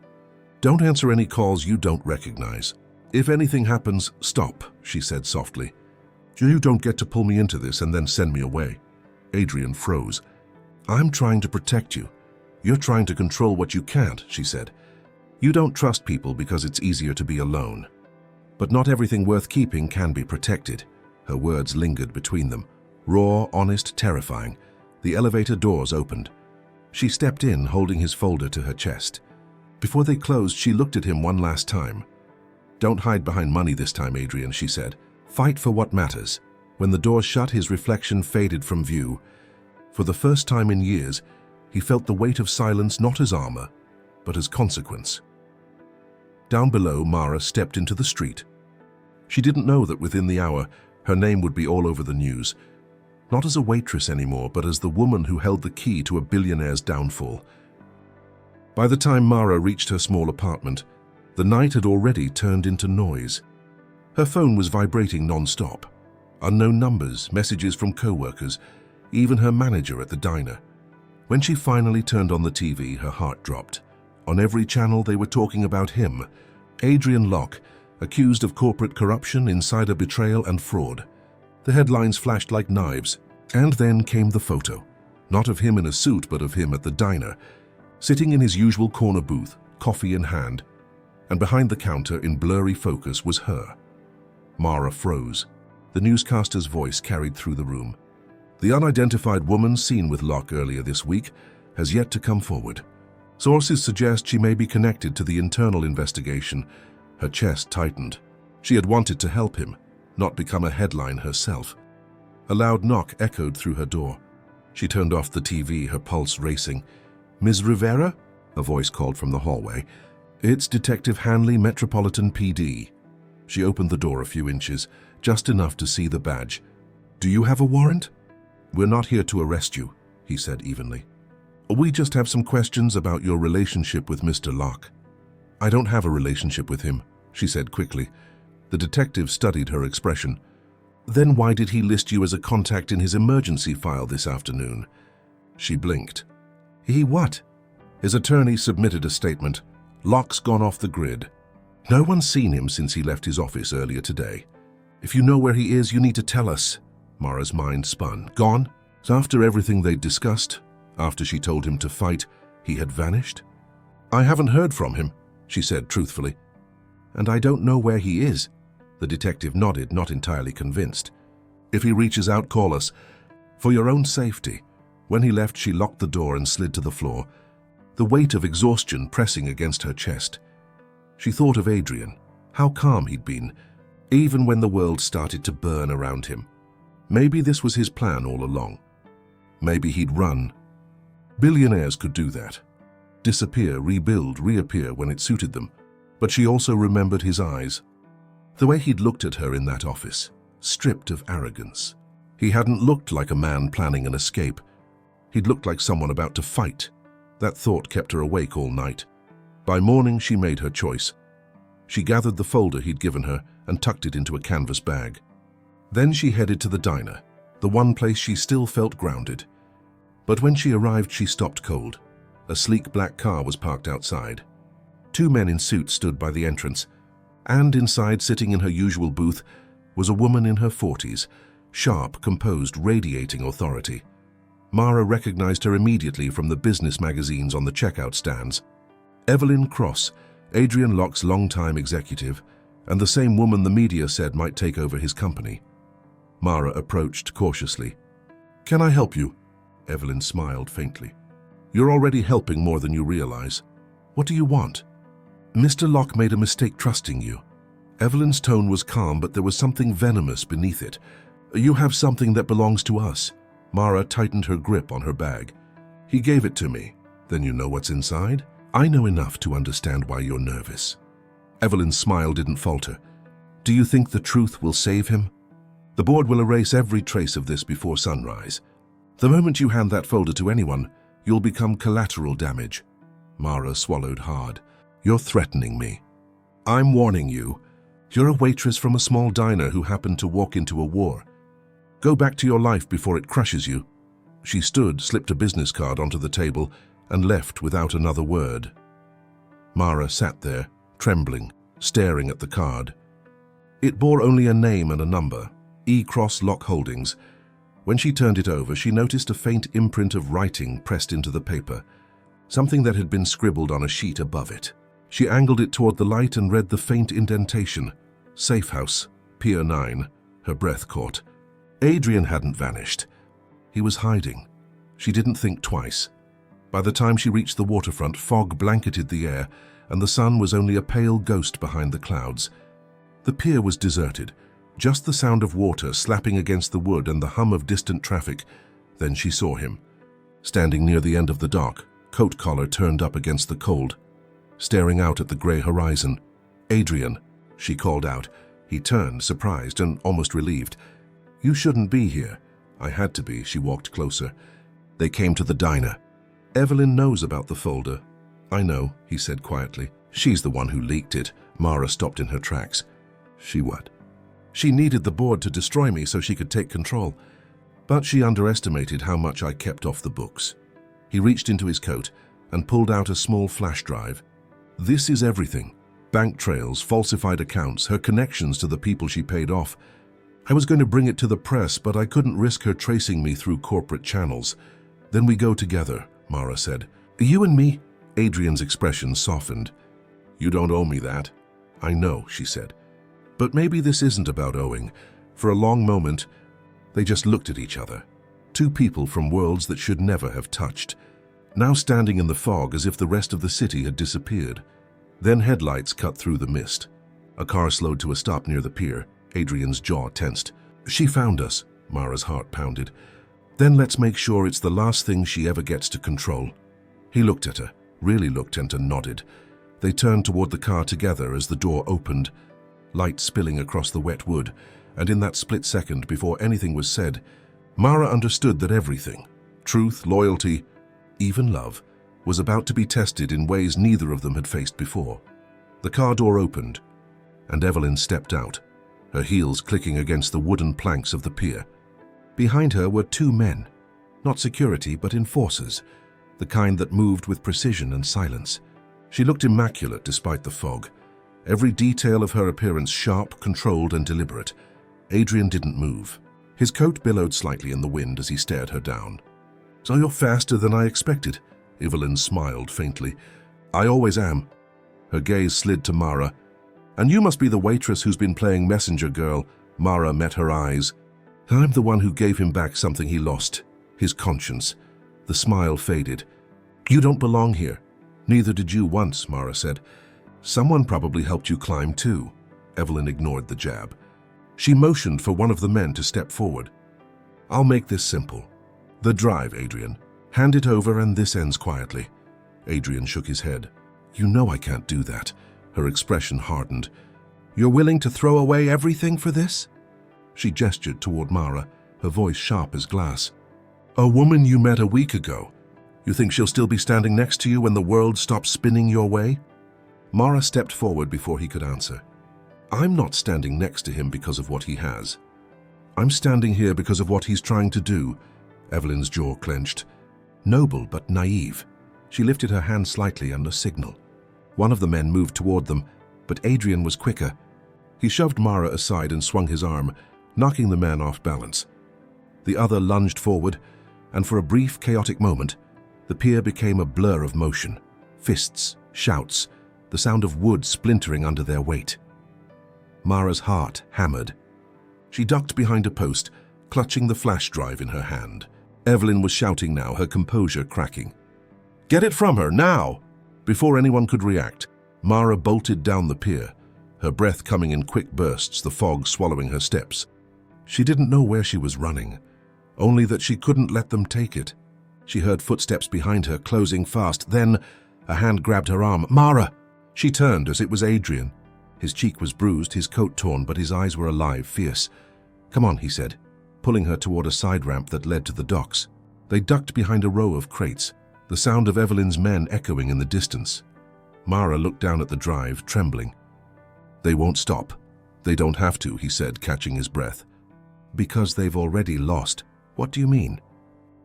Speaker 1: Don't answer any calls you don't recognize. If anything happens, stop," she said softly. "You don't get to pull me into this and then send me away." Adrian froze. "I'm trying to protect you. You're trying to control what you can't," she said. "You don't trust people because it's easier to be alone. But not everything worth keeping can be protected." Her words lingered between them, raw, honest, terrifying. The elevator doors opened. She stepped in, holding his folder to her chest. Before they closed, she looked at him one last time. "Don't hide behind money this time, Adrian," she said. "Fight for what matters." When the door shut, his reflection faded from view. For the first time in years, he felt the weight of silence not as armor, but as consequence. Down below, Mara stepped into the street. She didn't know that within the hour, her name would be all over the news. Not as a waitress anymore, but as the woman who held the key to a billionaire's downfall. By the time Mara reached her small apartment, the night had already turned into noise. Her phone was vibrating non-stop. Unknown numbers, messages from co-workers, even her manager at the diner. When she finally turned on the TV, her heart dropped. On every channel they were talking about him, Adrian Locke, accused of corporate corruption, insider betrayal, and fraud. The headlines flashed like knives, and then came the photo. Not of him in a suit, but of him at the diner, sitting in his usual corner booth, coffee in hand, and behind the counter in blurry focus was her. Mara froze. The newscaster's voice carried through the room. The unidentified woman seen with Locke earlier this week has yet to come forward. Sources suggest she may be connected to the internal investigation. Her chest tightened. She had wanted to help him, not become a headline herself. A loud knock echoed through her door. She turned off the TV, her pulse racing. "Ms. Rivera?" a voice called from the hallway. "It's Detective Hanley, Metropolitan PD." She opened the door a few inches, just enough to see the badge. "Do you have a warrant?" "We're not here to arrest you," he said evenly. "We just have some questions about your relationship with Mr. Locke." "I don't have a relationship with him," she said quickly. The detective studied her expression. "Then why did he list you as a contact in his emergency file this afternoon?" She blinked. "He what?" His attorney submitted a statement. "Locke's gone off the grid. No one's seen him since he left his office earlier today. If you know where he is, you need to tell us." Mara's mind spun. Gone? After everything they'd discussed, after she told him to fight, he had vanished? "I haven't heard from him," she said truthfully. "And I don't know where he is." The detective nodded, not entirely convinced. "If he reaches out, call us. For your own safety." When he left, she locked the door and slid to the floor, the weight of exhaustion pressing against her chest. She thought of Adrian, how calm he'd been, even when the world started to burn around him. Maybe this was his plan all along. Maybe he'd run. Billionaires could do that. Disappear, rebuild, reappear when it suited them. But she also remembered his eyes. The way he'd looked at her in that office, stripped of arrogance. He hadn't looked like a man planning an escape. He'd looked like someone about to fight. That thought kept her awake all night. By morning, she made her choice. She gathered the folder he'd given her and tucked it into a canvas bag. Then she headed to the diner, the one place she still felt grounded. But when she arrived, she stopped cold. A sleek black car was parked outside. 2 men in suits stood by the entrance, and inside, sitting in her usual booth, was a woman in her 40s, sharp, composed, radiating authority. Mara recognized her immediately from the business magazines on the checkout stands. Evelyn Cross, Adrian Locke's longtime executive, and the same woman the media said might take over his company. Mara approached cautiously. "Can I help you?" Evelyn smiled faintly. "You're already helping more than you realize. What do you want?" "Mr. Locke made a mistake trusting you." Evelyn's tone was calm, but there was something venomous beneath it. "You have something that belongs to us." Mara tightened her grip on her bag. "He gave it to me. Then you know what's inside?" "I know enough to understand why you're nervous." Evelyn's smile didn't falter. "Do you think the truth will save him?" "The board will erase every trace of this before sunrise. The moment you hand that folder to anyone, you'll become collateral damage." Mara swallowed hard. "You're threatening me." "I'm warning you. You're a waitress from a small diner who happened to walk into a war. Go back to your life before it crushes you." She stood, slipped a business card onto the table, and left without another word. Mara sat there, trembling, staring at the card. It bore only a name and a number, E. Cross Locke Holdings. When she turned it over, she noticed a faint imprint of writing pressed into the paper, something that had been scribbled on a sheet above it. She angled it toward the light and read the faint indentation. "Safe House, Pier 9. Her breath caught. Adrian hadn't vanished. He was hiding. She didn't think twice. By the time she reached the waterfront, fog blanketed the air, and the sun was only a pale ghost behind the clouds. The pier was deserted, just the sound of water slapping against the wood and the hum of distant traffic. Then she saw him, standing near the end of the dock, coat collar turned up against the cold, staring out at the grey horizon. "Adrian," she called out. He turned, surprised and almost relieved. "You shouldn't be here." "I had to be." She walked closer. They came to the diner. "Evelyn knows about the folder." "I know," he said quietly. "She's the one who leaked it." Mara stopped in her tracks. "She what?" "She needed the board to destroy me so she could take control. But she underestimated how much I kept off the books." He reached into his coat and pulled out a small flash drive. "This is everything. Bank trails, falsified accounts, her connections to the people she paid off. I was going to bring it to the press, but I couldn't risk her tracing me through corporate channels. Then we go together, Mara said. You and me? Adrian's expression softened. You don't owe me that. I know, she said. But maybe this isn't about owing. For a long moment, they just looked at each other. Two people from worlds that should never have touched. Now standing in the fog as if the rest of the city had disappeared. Then headlights cut through the mist. A car slowed to a stop near the pier. Adrian's jaw tensed. She found us, Mara's heart pounded. Then let's make sure it's the last thing she ever gets to control. He looked at her, really looked, and nodded. They turned toward the car together as the door opened, light spilling across the wet wood, and in that split second before anything was said, Mara understood that everything, truth, loyalty, even love, was about to be tested in ways neither of them had faced before. The car door opened, and Evelyn stepped out, her heels clicking against the wooden planks of the pier. Behind her were two men, not security but enforcers, the kind that moved with precision and silence. She looked immaculate despite the fog, every detail of her appearance sharp, controlled, and deliberate. Adrian didn't move. His coat billowed slightly in the wind as he stared her down. So you're faster than I expected, Evelyn smiled faintly. I always am. Her gaze slid to Mara. And you must be the waitress who's been playing messenger girl. Mara met her eyes. I'm the one who gave him back something he lost, his conscience. The smile faded. You don't belong here. Neither did you once, Mara said. Someone probably helped you climb too. Evelyn ignored the jab. She motioned for one of the men to step forward. I'll make this simple. The drive, Adrian. Hand it over and this ends quietly. Adrian shook his head. You know I can't do that. Her expression hardened. You're willing to throw away everything for this? She gestured toward Mara, her voice sharp as glass. A woman you met a week ago. You think she'll still be standing next to you when the world stops spinning your way? Mara stepped forward before he could answer. I'm not standing next to him because of what he has. I'm standing here because of what he's trying to do. Evelyn's jaw clenched. Noble but naive. She lifted her hand slightly and a signal. One of the men moved toward them, but Adrian was quicker. He shoved Mara aside and swung his arm, knocking the man off balance. The other lunged forward, and for a brief, chaotic moment, the pier became a blur of motion. Fists, shouts, the sound of wood splintering under their weight. Mara's heart hammered. She ducked behind a post, clutching the flash drive in her hand. Evelyn was shouting now, her composure cracking. Get it from her, now! Before anyone could react, Mara bolted down the pier, her breath coming in quick bursts, the fog swallowing her steps. She didn't know where she was running, only that she couldn't let them take it. She heard footsteps behind her, closing fast. Then a hand grabbed her arm. Mara! She turned as it was Adrian. His cheek was bruised, his coat torn, but his eyes were alive, fierce. Come on, he said, pulling her toward a side ramp that led to the docks. They ducked behind a row of crates, the sound of Evelyn's men echoing in the distance. Mara looked down at the drive, trembling. They won't stop. They don't have to, he said, catching his breath. Because they've already lost. What do you mean?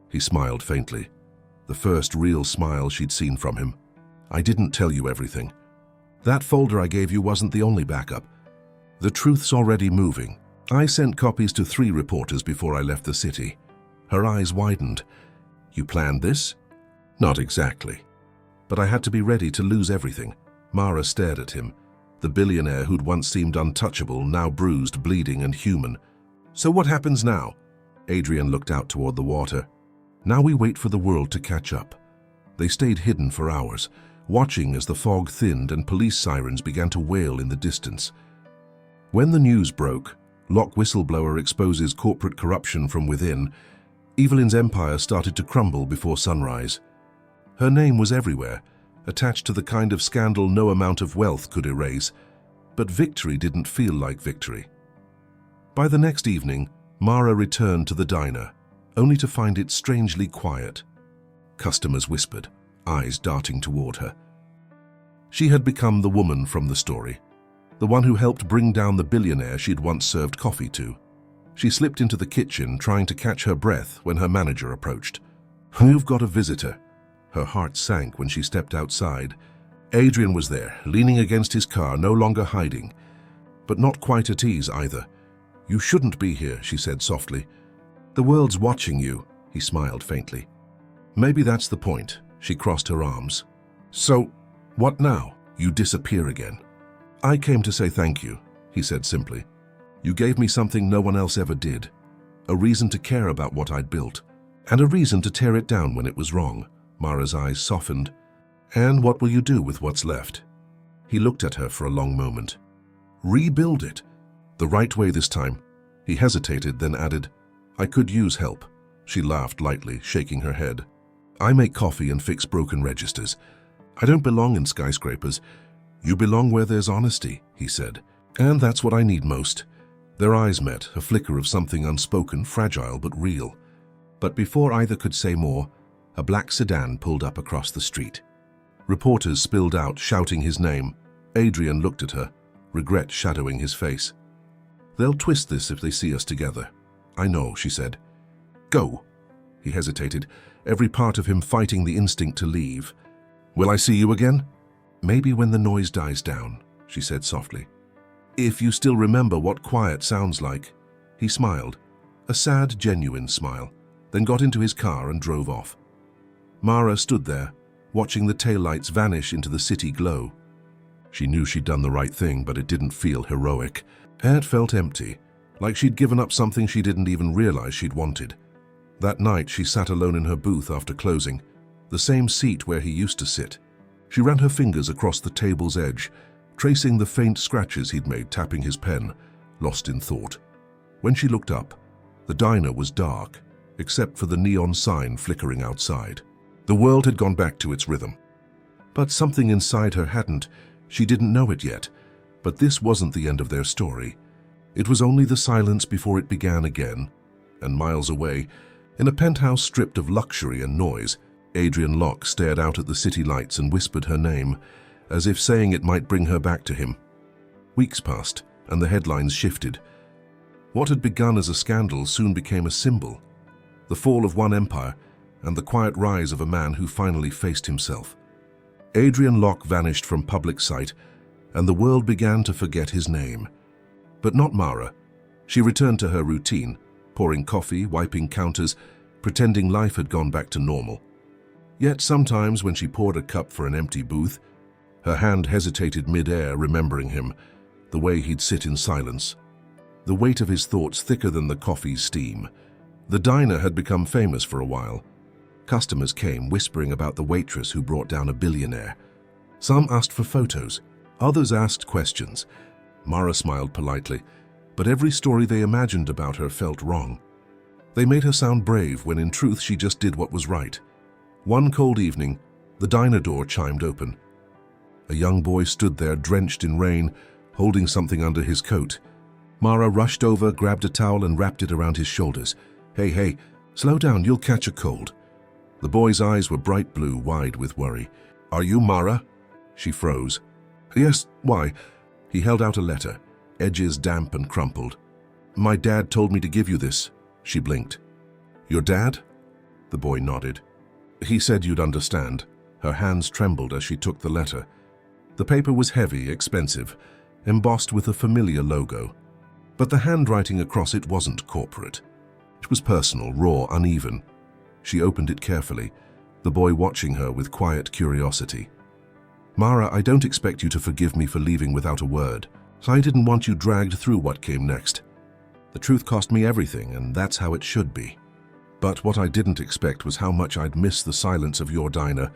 Speaker 1: He smiled faintly, the first real smile she'd seen from him. I didn't tell you everything. That folder I gave you wasn't the only backup. The truth's already moving. I sent copies to 3 reporters before I left the city. Her eyes widened. You planned this? Not exactly. But I had to be ready to lose everything. Mara stared at him, the billionaire who'd once seemed untouchable, now bruised, bleeding, and human. So what happens now? Adrian looked out toward the water. Now we wait for the world to catch up. They stayed hidden for hours, watching as the fog thinned and police sirens began to wail in the distance. When the news broke, Lock whistleblower exposes corporate corruption from within, Evelyn's empire started to crumble before sunrise. Her name was everywhere, attached to the kind of scandal no amount of wealth could erase, but victory didn't feel like victory. By the next evening, Mara returned to the diner, only to find it strangely quiet. Customers whispered, eyes darting toward her. She had become the woman from the story, the one who helped bring down the billionaire she'd once served coffee to. She slipped into the kitchen, trying to catch her breath when her manager approached. You've got a visitor. Her heart sank when she stepped outside. Adrian was there, leaning against his car, no longer hiding, but not quite at ease either. "You shouldn't be here," she said softly. "The world's watching you," he smiled faintly. "Maybe that's the point." She crossed her arms. "So, what now? You disappear again." "I came to say thank you," he said simply. "You gave me something no one else ever did. A reason to care about what I'd built, and a reason to tear it down when it was wrong." Mara's eyes softened. "And what will you do with what's left?" He looked at her for a long moment. "Rebuild it. The right way this time." He hesitated, then added, "I could use help." She laughed lightly, shaking her head. "I make coffee and fix broken registers. I don't belong in skyscrapers. You belong where there's honesty," he said. "And that's what I need most." Their eyes met, a flicker of something unspoken, fragile but real. But before either could say more, a black sedan pulled up across the street. Reporters spilled out, shouting his name. Adrian looked at her, regret shadowing his face. "They'll twist this if they see us together." "I know," she said. "Go." He hesitated, every part of him fighting the instinct to leave. "Will I see you again?" "Maybe when the noise dies down," she said softly. "If you still remember what quiet sounds like." He smiled, a sad, genuine smile, then got into his car and drove off. Mara stood there, watching the taillights vanish into the city glow. She knew she'd done the right thing, but it didn't feel heroic. It felt empty, like she'd given up something she didn't even realize she'd wanted. That night, she sat alone in her booth after closing, the same seat where he used to sit. She ran her fingers across the table's edge, tracing the faint scratches he'd made tapping his pen, lost in thought. When she looked up, the diner was dark, except for the neon sign flickering outside. The world had gone back to its rhythm. But something inside her hadn't. She didn't know it yet, but this wasn't the end of their story. It was only the silence before it began again. And miles away, in a penthouse stripped of luxury and noise, Adrian Locke stared out at the city lights and whispered her name, as if saying it might bring her back to him. Weeks passed, and the headlines shifted. What had begun as a scandal soon became a symbol. The fall of one empire, and the quiet rise of a man who finally faced himself. Adrian Locke vanished from public sight, and the world began to forget his name. But not Mara. She returned to her routine, pouring coffee, wiping counters, pretending life had gone back to normal. Yet sometimes when she poured a cup for an empty booth, her hand hesitated mid-air, remembering him, the way he'd sit in silence. The weight of his thoughts thicker than the coffee's steam. The diner had become famous for a while. Customers came, whispering about the waitress who brought down a billionaire. Some asked for photos, others asked questions. Mara smiled politely, but every story they imagined about her felt wrong. They made her sound brave when in truth she just did what was right. One cold evening, the diner door chimed open. A young boy stood there, drenched in rain, holding something under his coat. Mara rushed over, grabbed a towel and wrapped it around his shoulders. Hey, slow down, you'll catch a cold." The boy's eyes were bright blue, wide with worry. "Are you Mara?" She froze. "Yes, why?" He held out a letter, edges damp and crumpled. "My dad told me to give you this." She blinked. "Your dad?" The boy nodded. "He said you'd understand." Her hands trembled as she took the letter. The paper was heavy, expensive, embossed with a familiar logo. But the handwriting across it wasn't corporate. It was personal, raw, uneven. She opened it carefully, the boy watching her with quiet curiosity. "Mara, I don't expect you to forgive me for leaving without a word. I didn't want you dragged through what came next. The truth cost me everything, and that's how it should be. But what I didn't expect was how much I'd miss the silence of your diner,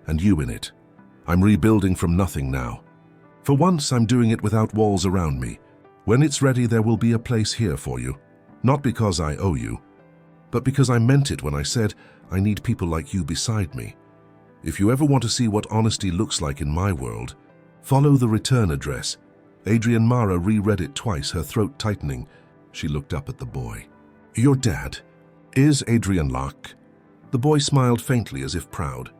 Speaker 1: and you in it. I'm rebuilding from nothing now. For once, I'm doing it without walls around me. When it's ready, there will be a place here for you. Not because I owe you, but because I meant it when I said I need people like you beside me. If you ever want to see what honesty looks like in my world, follow the return address." Adrian Mara reread it twice, her throat tightening. She looked up at the boy. "Your dad is Adrian Locke?" The boy smiled faintly as if proud.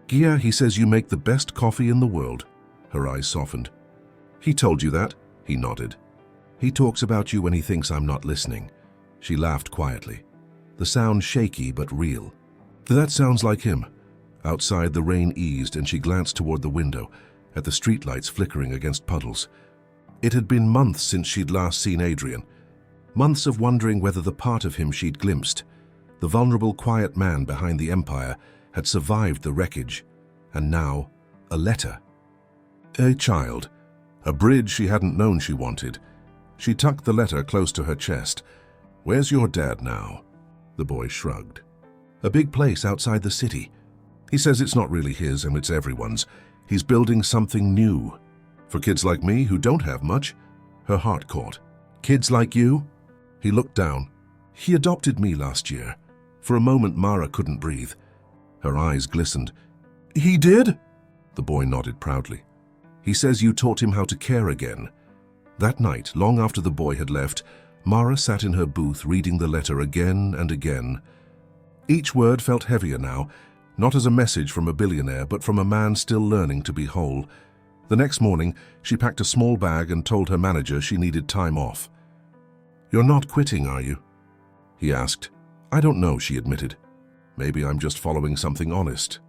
Speaker 1: "Yeah, he says you make the best coffee in the world." Her eyes softened. "He told you that?" He nodded. "He talks about you when he thinks I'm not listening." She laughed quietly, the sound shaky but real. "That sounds like him." Outside, the rain eased and she glanced toward the window. at the streetlights flickering against puddles. It had been months since she'd last seen Adrian. Months of wondering whether the part of him she'd glimpsed, the vulnerable, quiet man behind the empire, had survived the wreckage. And now, a letter. A child. A bridge she hadn't known she wanted. She tucked the letter close to her chest. "Where's your dad now?" The boy shrugged. "A big place outside the city. He says it's not really his and it's everyone's. He's building something new. For kids like me who don't have much." Her heart caught. "Kids like you?" He looked down. "He adopted me last year." For a moment, Mara couldn't breathe. Her eyes glistened. "He did?" The boy nodded proudly. "He says you taught him how to care again." That night, long after the boy had left, Mara sat in her booth reading the letter again and again. Each word felt heavier now, not as a message from a billionaire, but from a man still learning to be whole. The next morning, she packed a small bag and told her manager she needed time off. "You're not quitting, are you?" he asked. "I don't know," she admitted. "Maybe I'm just following something honest."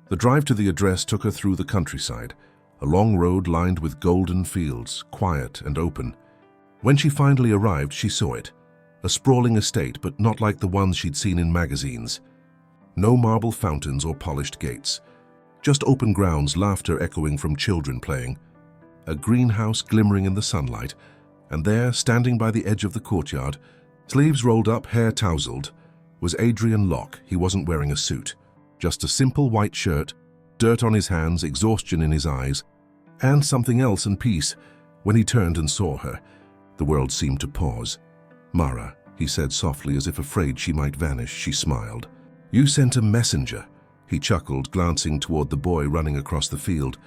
Speaker 1: The drive to the address took her through the countryside, a long road lined with golden fields, quiet and open. When she finally arrived, she saw it. A sprawling estate, but not like the ones she'd seen in magazines. No marble fountains or polished gates. Just open grounds, laughter echoing from children playing. A greenhouse glimmering in the sunlight, and there, standing by the edge of the courtyard, sleeves rolled up, hair tousled, was Adrian Locke. He wasn't wearing a suit. Just a simple white shirt, dirt on his hands, exhaustion in his eyes, and something else in peace. When he turned and saw her, the world seemed to pause. "Mara," he said softly, as if afraid she might vanish. She smiled. "You sent a messenger," he chuckled, glancing toward the boy running across the field.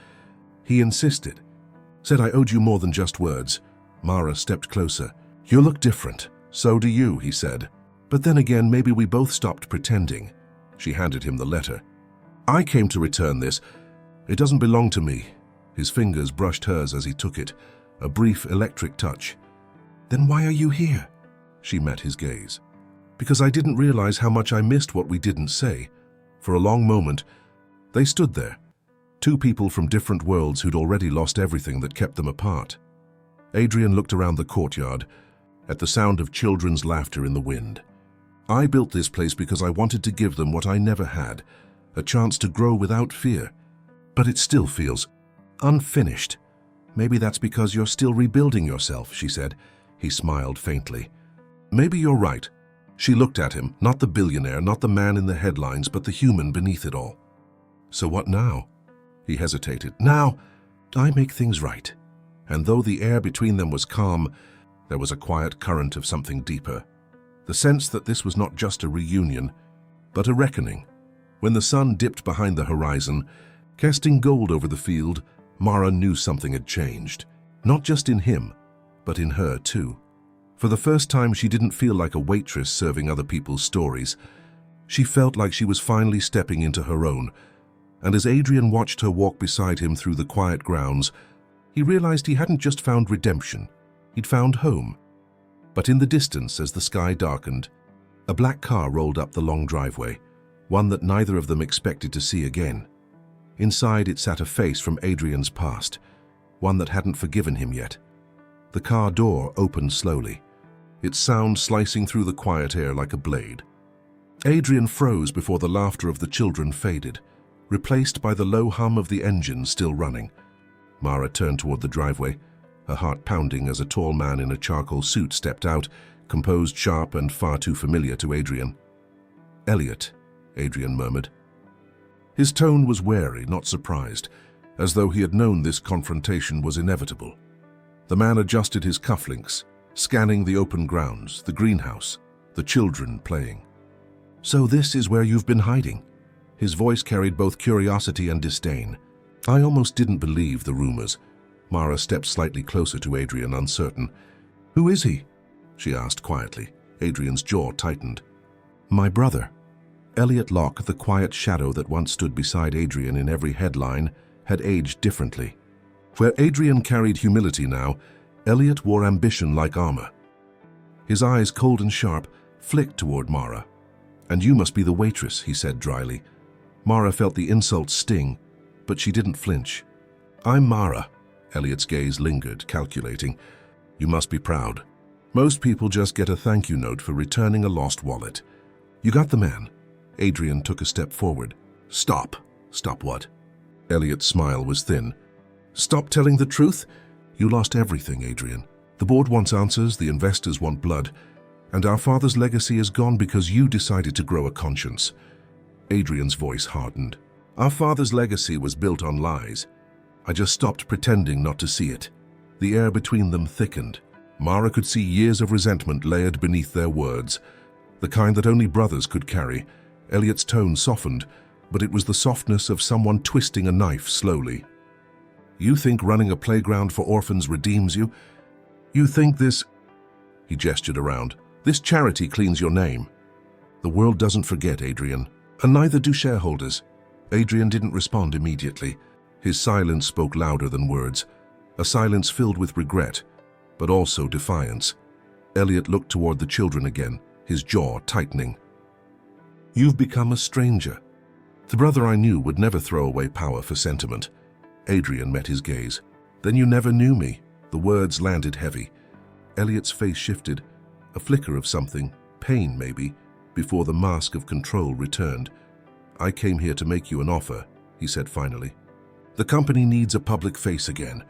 Speaker 1: "He insisted. Said I owed you more than just words." Mara stepped closer. "You look different." "So do you," he said. "But then again, maybe we both stopped pretending." She handed him the letter. "I came to return this. It doesn't belong to me." His fingers brushed hers as he took it, a brief electric touch. "Then why are you here?" She met his gaze. "Because I didn't realize how much I missed what we didn't say." For a long moment, they stood there, two people from different worlds who'd already lost everything that kept them apart. Adrian looked around the courtyard, at the sound of children's laughter in the wind. "I built this place because I wanted to give them what I never had, a chance to grow without fear. But it still feels unfinished." "Maybe that's because you're still rebuilding yourself," she said. He smiled faintly. "Maybe you're right." She looked at him, not the billionaire, not the man in the headlines, but the human beneath it all. "So what now?" He hesitated. "Now, I make things right." And though the air between them was calm, there was a quiet current of something deeper. The sense that this was not just a reunion, but a reckoning. When the sun dipped behind the horizon, casting gold over the field, Mara knew something had changed. Not just in him, but in her too. For the first time, she didn't feel like a waitress serving other people's stories. She felt like she was finally stepping into her own. And as Adrian watched her walk beside him through the quiet grounds, he realized he hadn't just found redemption, he'd found home. But in the distance, as the sky darkened, a black car rolled up the long driveway, one that neither of them expected to see again. Inside it sat a face from Adrian's past, one that hadn't forgiven him yet. The car door opened slowly, its sound slicing through the quiet air like a blade. Adrian froze before the laughter of the children faded, replaced by the low hum of the engine still running. Mara turned toward the driveway, her heart pounding as a tall man in a charcoal suit stepped out, composed, sharp, and far too familiar to Adrian. "Elliot," Adrian murmured. His tone was wary, not surprised, as though he had known this confrontation was inevitable. The man adjusted his cufflinks, scanning the open grounds, the greenhouse, the children playing. "So this is where you've been hiding?" His voice carried both curiosity and disdain. "I almost didn't believe the rumors." Mara stepped slightly closer to Adrian, uncertain. "Who is he?" she asked quietly. Adrian's jaw tightened. "My brother." Elliot Locke, the quiet shadow that once stood beside Adrian in every headline, had aged differently. Where Adrian carried humility now, Elliot wore ambition like armor. His eyes, cold and sharp, flicked toward Mara. "And you must be the waitress," he said dryly. Mara felt the insult sting, but she didn't flinch. I'm Mara. Elliot's gaze lingered, calculating. You must be proud. Most people just get a thank you note for returning a lost wallet. You got the man. Adrian took a step forward. Stop. Stop what? Elliot's smile was thin. Stop telling the truth? You lost everything, Adrian. The board wants answers, the investors want blood, and our father's legacy is gone because you decided to grow a conscience. Adrian's voice hardened. Our father's legacy was built on lies. I just stopped pretending not to see it. The air between them thickened. Mara could see years of resentment layered beneath their words, the kind that only brothers could carry. Elliot's tone softened, but it was the softness of someone twisting a knife slowly. You think running a playground for orphans redeems you? You think this... He gestured around. This charity cleans your name. The world doesn't forget, Adrian, and neither do shareholders. Adrian didn't respond immediately. His silence spoke louder than words, a silence filled with regret, but also defiance. Elliot looked toward the children again, his jaw tightening. You've become a stranger. The brother I knew would never throw away power for sentiment. Adrian met his gaze. Then you never knew me. The words landed heavy. Elliot's face shifted, a flicker of something, pain maybe, before the mask of control returned. I came here to make you an offer, he said finally. The company needs a public face again.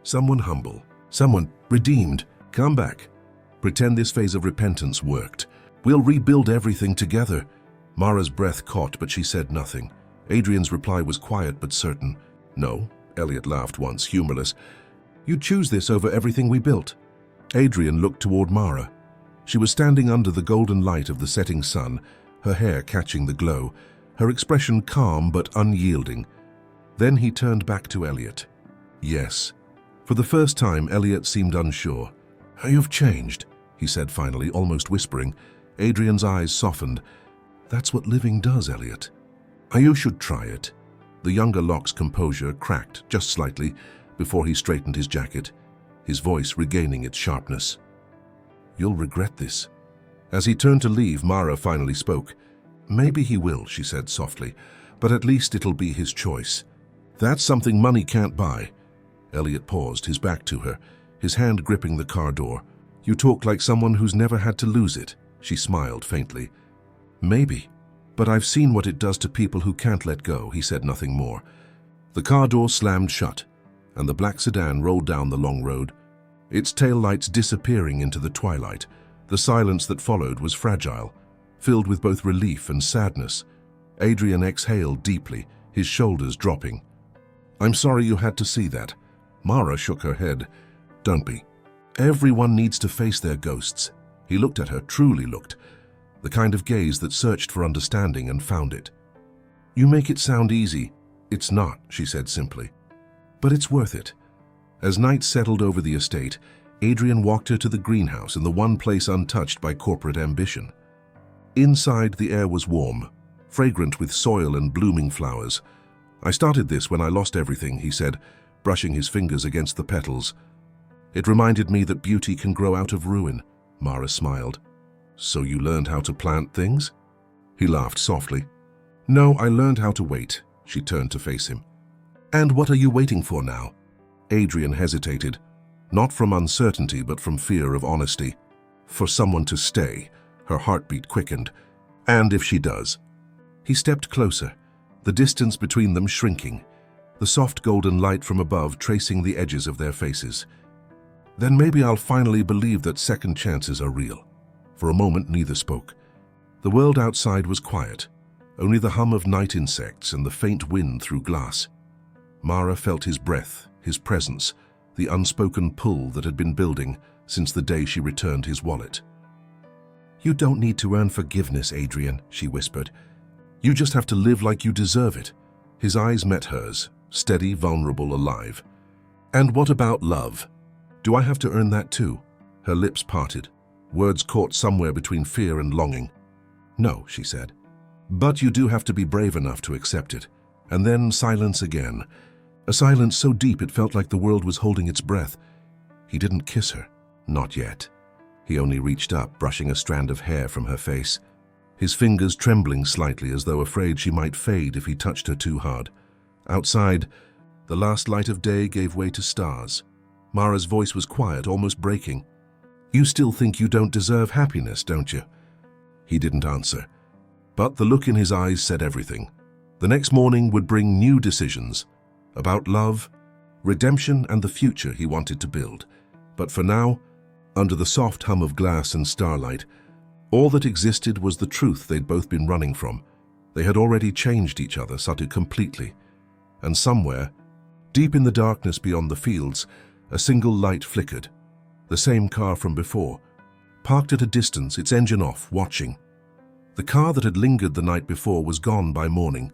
Speaker 1: Someone humble, someone redeemed. Come back. Pretend this phase of repentance worked. We'll rebuild everything together. Mara's breath caught, but she said nothing. Adrian's reply was quiet but certain. No, Elliot laughed once, humorless. You choose this over everything we built. Adrian looked toward Mara. She was standing under the golden light of the setting sun, her hair catching the glow, her expression calm but unyielding. Then he turned back to Elliot. Yes. For the first time, Elliot seemed unsure. You've changed, he said finally, almost whispering. Adrian's eyes softened. That's what living does, Elliot. You should try it. The younger Locke's composure cracked just slightly before he straightened his jacket, his voice regaining its sharpness. You'll regret this. As he turned to leave, Mara finally spoke. Maybe he will, she said softly, but at least it'll be his choice. That's something money can't buy. Elliot paused, his back to her, his hand gripping the car door. You talk like someone who's never had to lose it, she smiled faintly. Maybe, but I've seen what it does to people who can't let go, he said nothing more. The car door slammed shut, and the black sedan rolled down the long road, its taillights disappearing into the twilight. The silence that followed was fragile, filled with both relief and sadness. Adrian exhaled deeply, his shoulders dropping. I'm sorry you had to see that. Mara shook her head. Don't be. Everyone needs to face their ghosts. He looked at her, truly looked, the kind of gaze that searched for understanding and found it. You make it sound easy. It's not, she said simply. But it's worth it. As night settled over the estate, Adrian walked her to the greenhouse in the one place untouched by corporate ambition. Inside, the air was warm, fragrant with soil and blooming flowers. I started this when I lost everything, he said, brushing his fingers against the petals. It reminded me that beauty can grow out of ruin. Mara smiled. So you learned how to plant things? He laughed softly. No, I learned how to wait. She turned to face him. And what are you waiting for now? Adrian hesitated, not from uncertainty but from fear of honesty. For someone to stay. Her heartbeat quickened. And if she does? He stepped closer, the distance between them shrinking, the soft golden light from above tracing the edges of their faces. Then maybe I'll finally believe that second chances are real. For a moment, neither spoke. The world outside was quiet, only the hum of night insects and the faint wind through glass. Mara felt his breath, his presence, the unspoken pull that had been building since the day she returned his wallet. You don't need to earn forgiveness, Adrian, she whispered. You just have to live like you deserve it. His eyes met hers, steady, vulnerable, alive. And what about love? Do I have to earn that too? Her lips parted, words caught somewhere between fear and longing. No, she said. But you do have to be brave enough to accept it. And then silence again. A silence so deep it felt like the world was holding its breath. He didn't kiss her. Not yet. He only reached up, brushing a strand of hair from her face, his fingers trembling slightly as though afraid she might fade if he touched her too hard. Outside, The last light of day gave way to stars. Mara's voice was quiet, almost breaking. "You still think you don't deserve happiness, don't you?" He didn't answer, but the look in his eyes said everything. The next morning would bring new decisions about love, redemption, and the future he wanted to build. But for now, under the soft hum of glass and starlight, all that existed was the truth they'd both been running from. They had already changed each other completely. And somewhere, deep in the darkness beyond the fields, a single light flickered. The same car from before, parked at a distance, its engine off, watching. The car that had lingered the night before was gone by morning,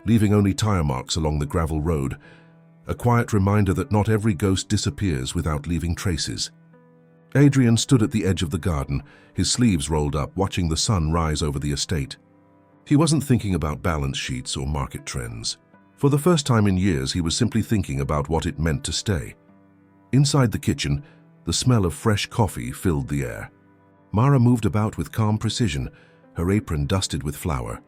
Speaker 1: leaving only tire marks along the gravel road, a quiet reminder that not every ghost disappears without leaving traces. Adrian stood at the edge of the garden, his sleeves rolled up, watching the sun rise over the estate. He wasn't thinking about balance sheets or market trends. For the first time in years, he was simply thinking about what it meant to stay. Inside the kitchen, the smell of fresh coffee filled the air. Mara moved about with calm precision, her apron dusted with flour,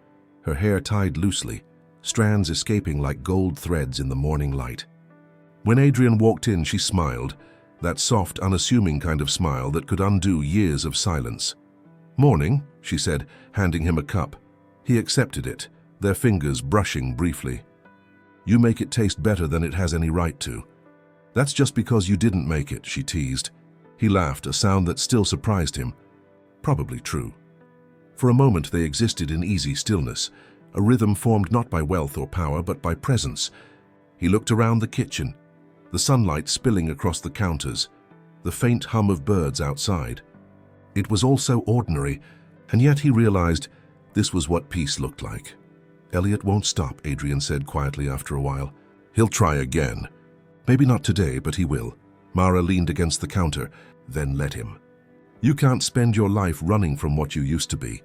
Speaker 1: her hair tied loosely, strands escaping like gold threads in the morning light. When Adrian walked in, she smiled, that soft, unassuming kind of smile that could undo years of silence. "Morning," she said, handing him a cup. He accepted it, their fingers brushing briefly. "You make it taste better than it has any right to." "That's just because you didn't make it," she teased. He laughed, a sound that still surprised him. Probably true. For a moment they existed in easy stillness, a rhythm formed not by wealth or power but by presence. He looked around the kitchen, the sunlight spilling across the counters, the faint hum of birds outside. It was all so ordinary, and yet he realized this was what peace looked like. "Elliot won't stop," Adrian said quietly after a while. "He'll try again. Maybe not today, but he will." Mara leaned against the counter. "Then let him. You can't spend your life running from what you used to be.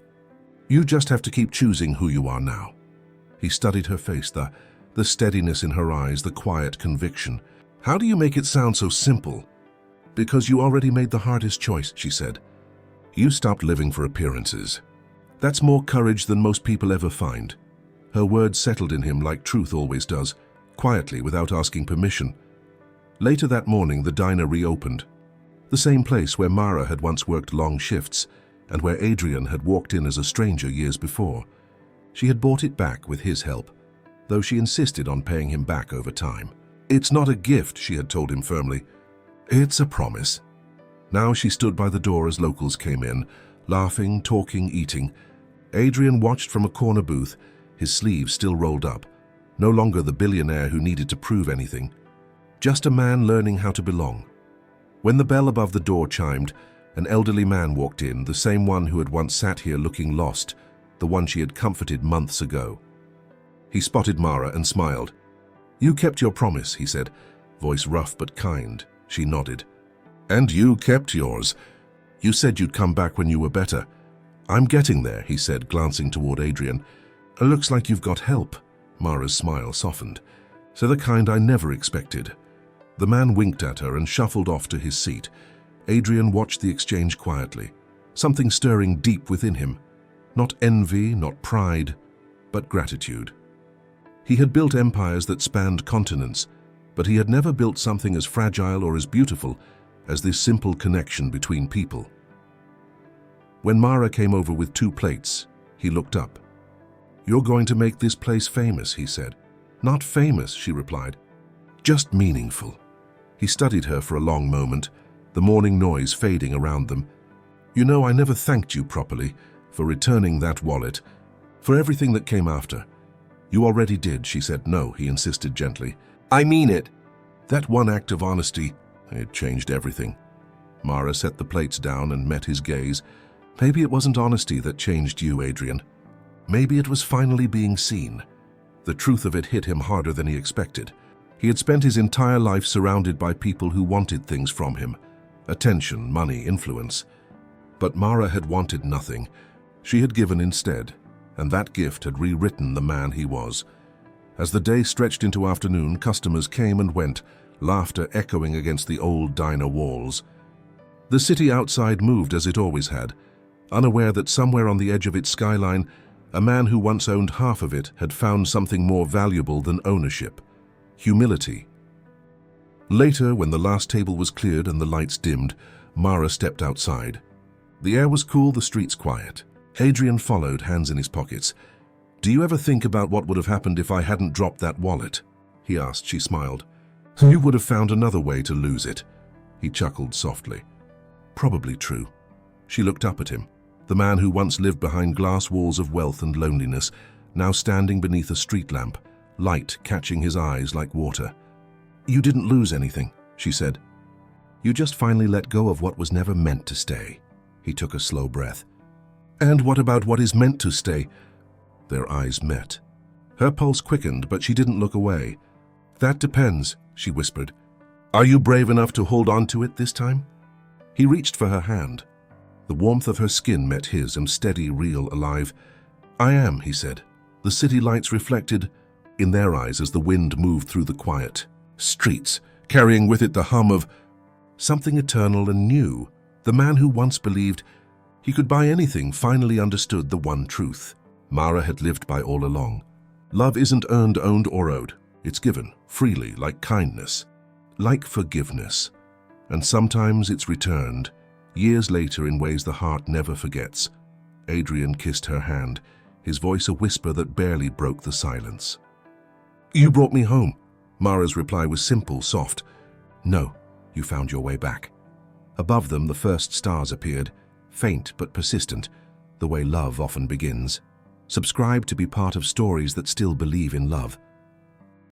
Speaker 1: You just have to keep choosing who you are now." He studied her face, the steadiness in her eyes, the quiet conviction. "How do you make it sound so simple?" "Because you already made the hardest choice," she said. "You stopped living for appearances. That's more courage than most people ever find." Her words settled in him like truth always does, quietly, without asking permission. Later that morning, the diner reopened. The same place where Mara had once worked long shifts, and where Adrian had walked in as a stranger years before. She had bought it back with his help, though she insisted on paying him back over time. "It's not a gift," she had told him firmly. "It's a promise." Now she stood by the door as locals came in, laughing, talking, eating. Adrian watched from a corner booth, his sleeves still rolled up, no longer the billionaire who needed to prove anything, just a man learning how to belong. When the bell above the door chimed, an elderly man walked in, the same one who had once sat here looking lost, the one she had comforted months ago. He spotted Mara and smiled. "You kept your promise," he said, voice rough but kind. She nodded. "And you kept yours. You said you'd come back when you were better." "I'm getting there," he said, glancing toward Adrian. "It looks like you've got help." Mara's smile softened. "So the kind I never expected." The man winked at her and shuffled off to his seat. Adrian watched the exchange quietly, something stirring deep within him. Not envy, not pride, but gratitude. He had built empires that spanned continents, but he had never built something as fragile or as beautiful as this simple connection between people. When Mara came over with 2 plates, he looked up. "You're going to make this place famous," he said. "Not famous," she replied. "Just meaningful." He studied her for a long moment, the morning noise fading around them. "You know, I never thanked you properly for returning that wallet, for everything that came after." "You already did," she said. "No," he insisted gently. "I mean it." That one act of honesty, it changed everything. Mara set the plates down and met his gaze. "Maybe it wasn't honesty that changed you, Adrian. Maybe it was finally being seen." The truth of it hit him harder than he expected. He had spent his entire life surrounded by people who wanted things from him. Attention, money, influence. But Mara had wanted nothing. She had given instead, and that gift had rewritten the man he was. As the day stretched into afternoon, customers came and went, laughter echoing against the old diner walls. The city outside moved as it always had, unaware that somewhere on the edge of its skyline, a man who once owned half of it had found something more valuable than ownership: humility. Later, when the last table was cleared and the lights dimmed, Mara stepped outside. The air was cool, the streets quiet. Adrian followed, hands in his pockets. "Do you ever think about what would have happened if I hadn't dropped that wallet?" he asked. She smiled. "You would have found another way to lose it." He chuckled softly. Probably true. She looked up at him, the man who once lived behind glass walls of wealth and loneliness, now standing beneath a street lamp, light catching his eyes like water. "You didn't lose anything," she said. "You just finally let go of what was never meant to stay." He took a slow breath. "And what about what is meant to stay?" Their eyes met. Her pulse quickened, but she didn't look away. "That depends," she whispered. "Are you brave enough to hold on to it this time?" He reached for her hand. The warmth of her skin met his, steady, real, alive. "I am," he said. The city lights reflected in their eyes as the wind moved through the quiet streets, carrying with it the hum of something eternal and new. The man who once believed he could buy anything finally understood the one truth Mara had lived by all along. Love isn't earned, owned, or owed. It's given, freely, like kindness, like forgiveness. And sometimes it's returned, years later in ways the heart never forgets. Adrian kissed her hand, his voice a whisper that barely broke the silence. "You brought me home." Mara's reply was simple, soft. "No, you found your way back." Above them, the first stars appeared, faint but persistent, the way love often begins. Subscribe to be part of stories that still believe in love.